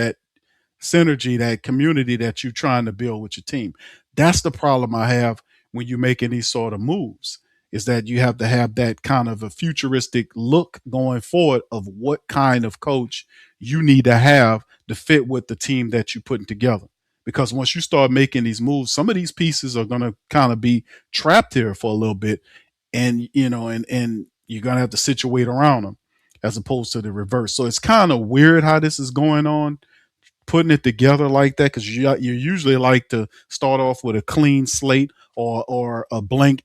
synergy, that community that you're trying to build with your team. That's the problem I have when you're making these sort of moves, is that you have to have that kind of a futuristic look going forward of what kind of coach you need to have to fit with the team that you're putting together. Because once you start making these moves, some of these pieces are going to kind of be trapped here for a little bit, and and you're going to have to situate around them as opposed to the reverse. So it's kind of weird how this is going on, putting it together like that, because you usually like to start off with a clean slate or a blank,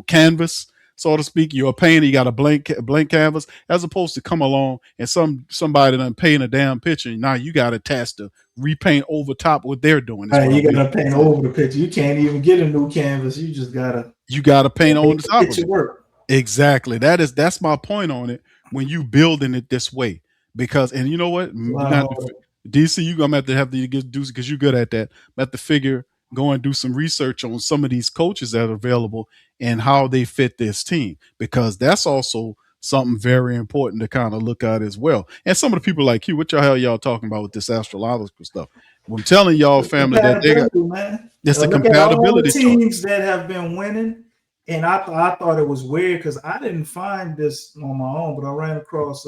canvas, so to speak. You're a painter, you got a blank canvas, as opposed to come along and somebody done paint a damn picture, and now you got a task to repaint over top what they're doing. Is Right, what I'm you gotta basically paint saying. over the picture. You can't even get a new canvas. You just gotta You got to paint on make the the top of picture it. work. Exactly. That's my point on it when you building it this way. Because, and you know what, It's a you lot got to harder. DC. You gonna have to get do, because you're good at that. Have to figure, go and do some research on some of these coaches that are available and how they fit this team, because that's also something very important to kind of look at as well. And some of the people like you, what the hell y'all talking about with this astrological stuff? Well, I'm telling y'all, The family, that they got, compatibility, man. it's a Look at all the compatibility chart. teams that have been winning, and I thought it was weird because I didn't find this on my own, but I ran across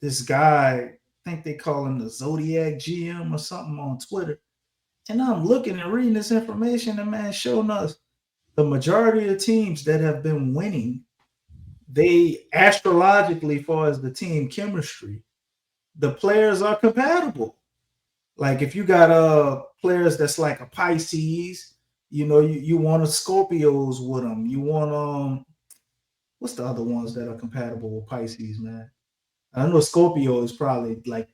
this guy. I think they call him the Zodiac GM or something on Twitter, and I'm looking and reading this information, and man, showing us the majority of teams that have been winning, they astrologically, far as the team chemistry, the players are compatible. Like if you got players that's like a Pisces, you want a Scorpios with them. You want what's the other ones that are compatible with Pisces, man? I know Scorpio is probably like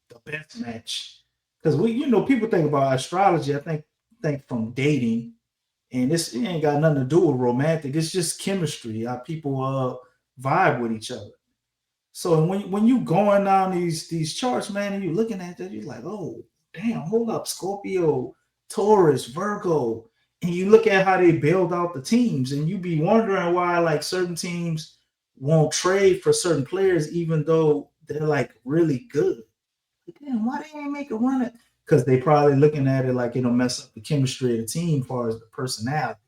the best match because people think about astrology. I think from dating, and it ain't got nothing to do with romantic. It's just chemistry. How people vibe with each other. So when you going down these charts, man, and you looking at that, you're like, oh, damn, hold up, Scorpio, Taurus, Virgo, and you look at how they build out the teams, and you be wondering why like certain teams won't trade for certain players, even though they're like really good. Like, damn, why they ain't make a run at? Because they probably looking at it like it'll mess up the chemistry of the team as far as the personality,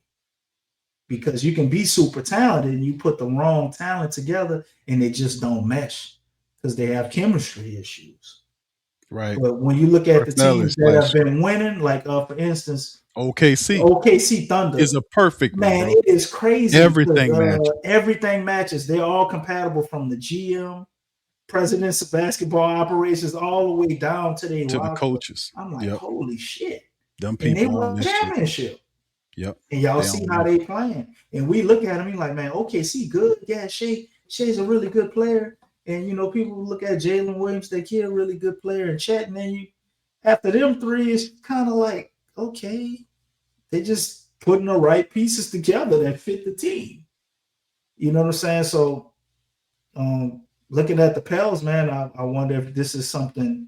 because you can be super talented and you put the wrong talent together and they just don't mesh because they have chemistry issues. Right. But when you look at the Personality teams that have slash been winning, like for instance, OKC OKC Thunder, is a perfect one, man, bro. it is crazy because Everything matches everything matches. They're all compatible from the GM, presidents of basketball operations, all the way down to their to the roster. coaches. I'm like, Yep. holy shit. Them And they people won on a this shit. championship. Yep. And y'all They see on how this. they playing. And we look at him, he's like, man, OKC good. Yeah, Shay's a really good player. And people look at Jalen Williams, they kid a really good player, and Chet, and then after them three, it's kind of like, okay, they just putting the right pieces together that fit the team. You know what I'm saying? So looking at the Pels, man, I wonder if this is something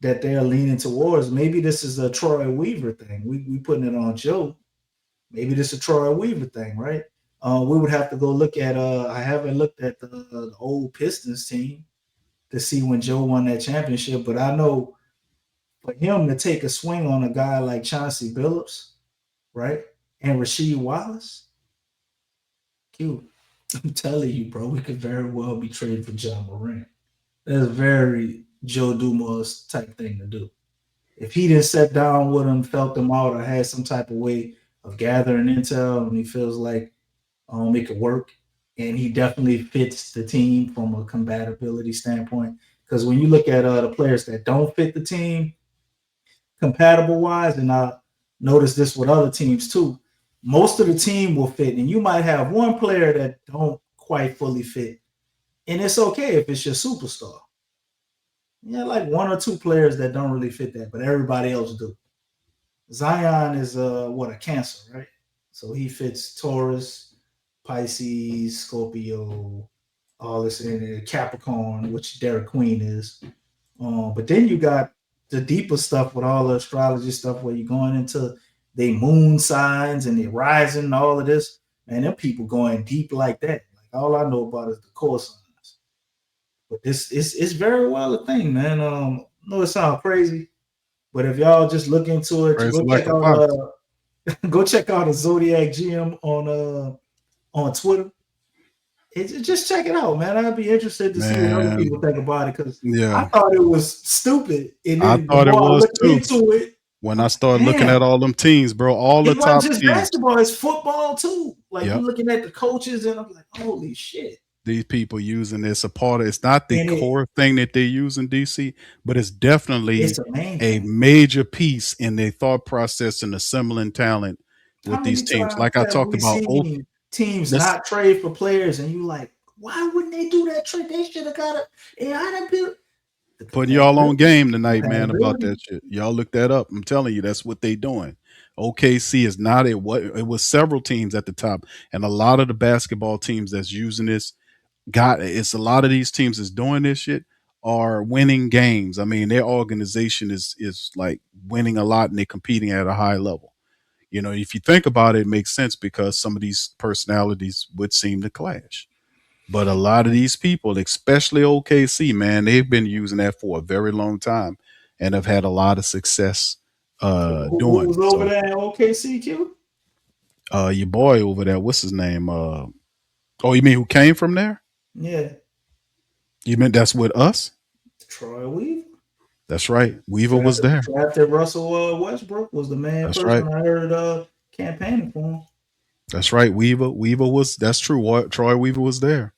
that they're leaning towards. Maybe this is a Troy Weaver thing. We putting it on Joe. Maybe this is a Troy Weaver thing, right? We would have to go look at. I haven't looked at the old Pistons team to see when Joe won that championship, but I know for him to take a swing on a guy like Chauncey Billups, right, and Rasheed Wallace, Q, I'm telling you, bro, we could very well be traded for John Morant. That's very Joe Dumas type thing to do. If he didn't sit down with him, felt them out, or had some type of way of gathering intel, and he feels like it could work, and he definitely fits the team from a compatibility standpoint. Because when you look at the players that don't fit the team, compatible wise, and I notice this with other teams too, most of the team will fit, and you might have one player that don't quite fully fit, and it's okay if it's your superstar. Yeah, like one or two players that don't really fit that, but everybody else do. Zion is a Cancer, right? So he fits Taurus, Pisces, Scorpio, all this in Capricorn, which Derek Queen is. But then you got the deeper stuff with all the astrology stuff where you're going into the moon signs and the rising and all of this. Man, them people going deep like that. Like all I know about is the core signs. But this is very well a thing, man. No, it sounds crazy. But if y'all just look into it, Crazy like a fox. go check out a Zodiac GM on Twitter. Just check it out, man. I'd be interested to see what other Man, people think about it because I yeah. thought it was stupid, and I then the thought it more I was looked too. into it, When I'm I like, started looking at damn, all them teams, bro, all the it wasn't top just teams. basketball; it's football too. Like you Yep. looking at the coaches, and I'm like, holy shit! These people using this a part of it's not the And core thing that they use in DC, but it's definitely it's the main a thing. major piece in their thought process and assembling talent How with these many teams. times Like I have talked we about, oh, seen teams let's not trade for players, and you like, why wouldn't they do that trade? They should have got it. And I done built the putting y'all on compatibility. game tonight, man, about Compatibility. that shit. Y'all look that up. I'm telling you, that's what they doing. OKC is not a what it was several teams at the top, and a lot of the basketball teams that's using this got it's a lot of these teams that's doing this shit are winning games. I mean, their organization is like winning a lot and they're competing at a high level. You know, if you think about it, it makes sense because some of these personalities would seem to clash. But a lot of these people, especially OKC, man, they've been using that for a very long time and have had a lot of success Who doing was it. over So there at OKCQ? your boy over there, what's his name? Oh, you mean who came from there? Yeah, You meant that's with us? Troy Weaver. That's right. Weaver was Drafted, there. drafted Russell Westbrook was the main That's right. person I heard campaigning for him. That's right. Weaver was. That's true. Troy Weaver was there.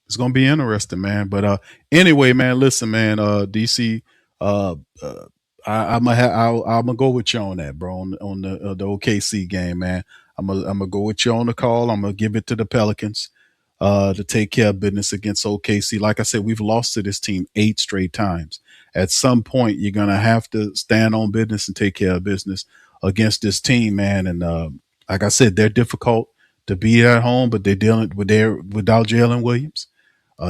It's gonna be interesting, man. But anyway, man, listen, man. DC, uh, uh I'm gonna go with you on that, bro. On the OKC game, man. I'm gonna go with you on the call. I'm gonna give it to the Pelicans, to take care of business against OKC. Like I said, we've lost to this team 8 straight times. At some point, you're gonna have to stand on business and take care of business against this team, man. And like I said, they're difficult to beat at home, but they're dealing with without Jalen Williams.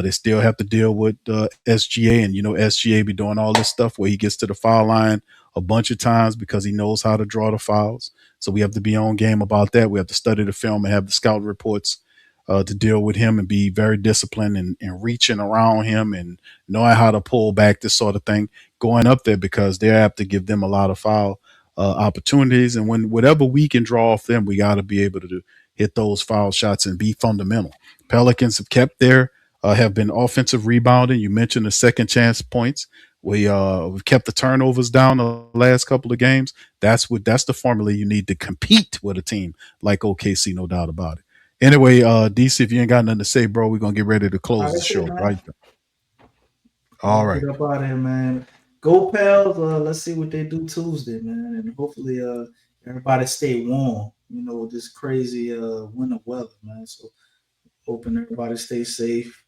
They still have to deal with SGA, and you know SGA be doing all this stuff where he gets to the foul line a bunch of times because he knows how to draw the fouls. So we have to be on game about that. We have to study the film and have the scout reports to deal with him and be very disciplined and reaching around him and knowing how to pull back, this sort of thing, going up there because they're apt to give them a lot of foul opportunities. And when whatever we can draw off them, we got to be able to hit those foul shots and be fundamental. Pelicans have kept their have been offensive rebounding. You mentioned the second chance points. We've kept the turnovers down the last couple of games. That's the formula you need to compete with a team like OKC, no doubt about it. Anyway, DC, if you ain't got nothing to say, bro, we're gonna get ready to All close right, the that's it, show, man. right? We're All gonna right. get up out of here, man. Go Pels. Let's see what they do Tuesday, man. And hopefully everybody stay warm, with this crazy winter weather, man. So hoping everybody stay safe.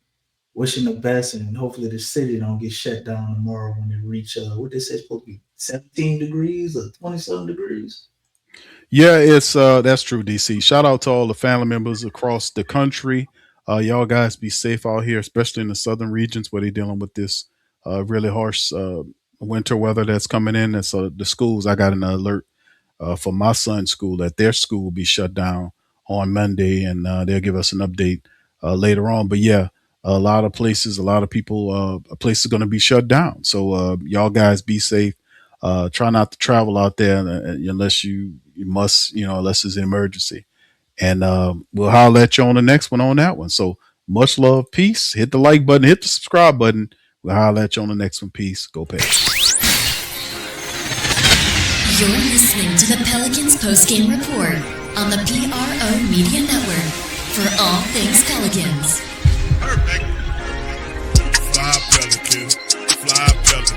Wishing the best, and hopefully the city don't get shut down tomorrow when it reach what they say it's supposed to be 17 degrees or 27 degrees. Yeah, it's that's true, DC. Shout out to all the family members across the country. Y'all guys be safe out here, especially in the southern regions where they're dealing with this really harsh winter weather that's coming in. And so the schools, I got an alert for my son's school that their school will be shut down on Monday, and they'll give us an update later on. But yeah, a lot of places, a lot of people, places are going to be shut down. So y'all guys be safe. Try not to travel out there unless you must, unless it's an emergency. And we'll holler at you on the next one on that one. So much love, peace. Hit the like button, hit the subscribe button. We'll holler at you on the next one. Peace. Go Pels. You're listening to the Pelicans postgame report on the PRO Media Network for all things Pelicans. Perfect. Fly Pelican, fly Pelican,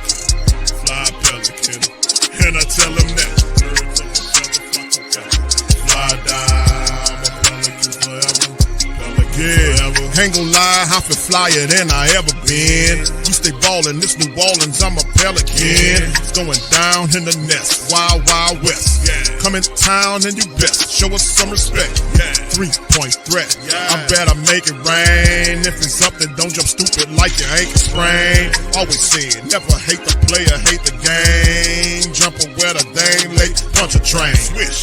fly Pelican. And I tell them that. Fly down, I'm a Pelican forever. Pelican, ain't gon' lie, I feel flyer than I ever been. We stay ballin', this New Orleans, I'm a Pelican. It's going down in the nest, wild, wild west. Come in town and you best show us some respect. 3-point threat. I better make it rain. If it's up, then don't jump stupid like your ankle sprain. Always said, never hate the player, hate the game. Jumper where the dame late, punch a train.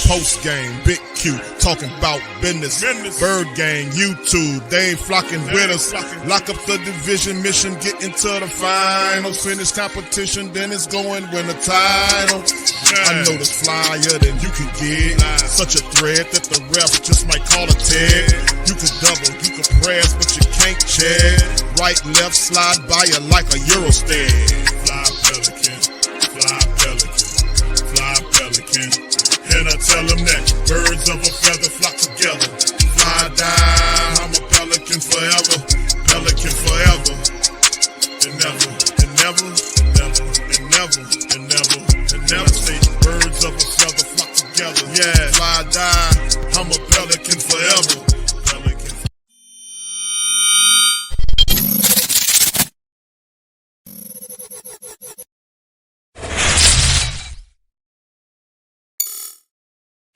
Post game, big Q, talking about business. Bird gang, YouTube, they ain't flocking with us. Lock up the division mission, get into the finals. Finish competition, then it's going win the title. I know the flyer than you can get. Such a threat that the ref just might call a tag. You could double, you could press, but you can't check. Right, left, slide by you like a Eurostep. Fly Pelican, fly Pelican, fly Pelican. And I tell them that birds of a feather flock together. Fly down, I'm a pelican forever. Pelican forever. And never, and never, and never, and never, and never, and never say birds of a feather flock together. Yeah, fly down, I'm a pelican forever. Pelican.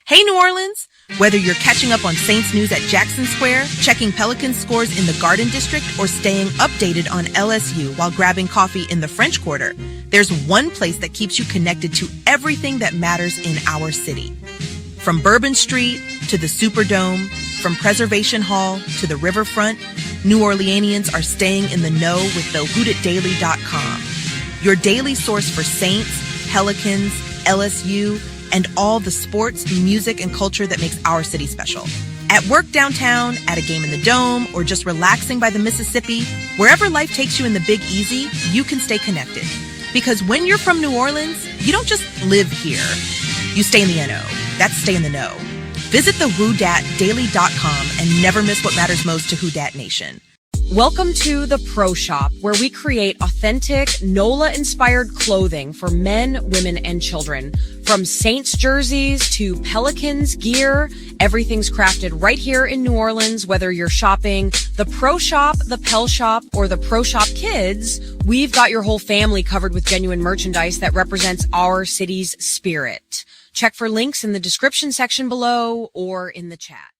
Hey, New Orleans! Whether you're catching up on Saints news at Jackson Square, checking Pelicans scores in the Garden District, or staying updated on LSU while grabbing coffee in the French Quarter, there's one place that keeps you connected to everything that matters in our city. From Bourbon Street to the Superdome, from Preservation Hall to the Riverfront, New Orleanians are staying in the know with thewhodatdaily.com. Your daily source for Saints, Pelicans, LSU, and all the sports, music, and culture that makes our city special. At work downtown, at a game in the Dome, or just relaxing by the Mississippi, wherever life takes you in the Big Easy, you can stay connected. Because when you're from New Orleans, you don't just live here. You stay in the NO. That's stay in the know. Visit thewhodatdaily.com and never miss what matters most to Who Dat Nation. Welcome to the Pro Shop, where we create authentic NOLA-inspired clothing for men, women, and children. From Saints jerseys to Pelicans gear, everything's crafted right here in New Orleans. Whether you're shopping the Pro Shop, the Pel Shop, or the Pro Shop Kids, we've got your whole family covered with genuine merchandise that represents our city's spirit. Check for links in the description section below or in the chat.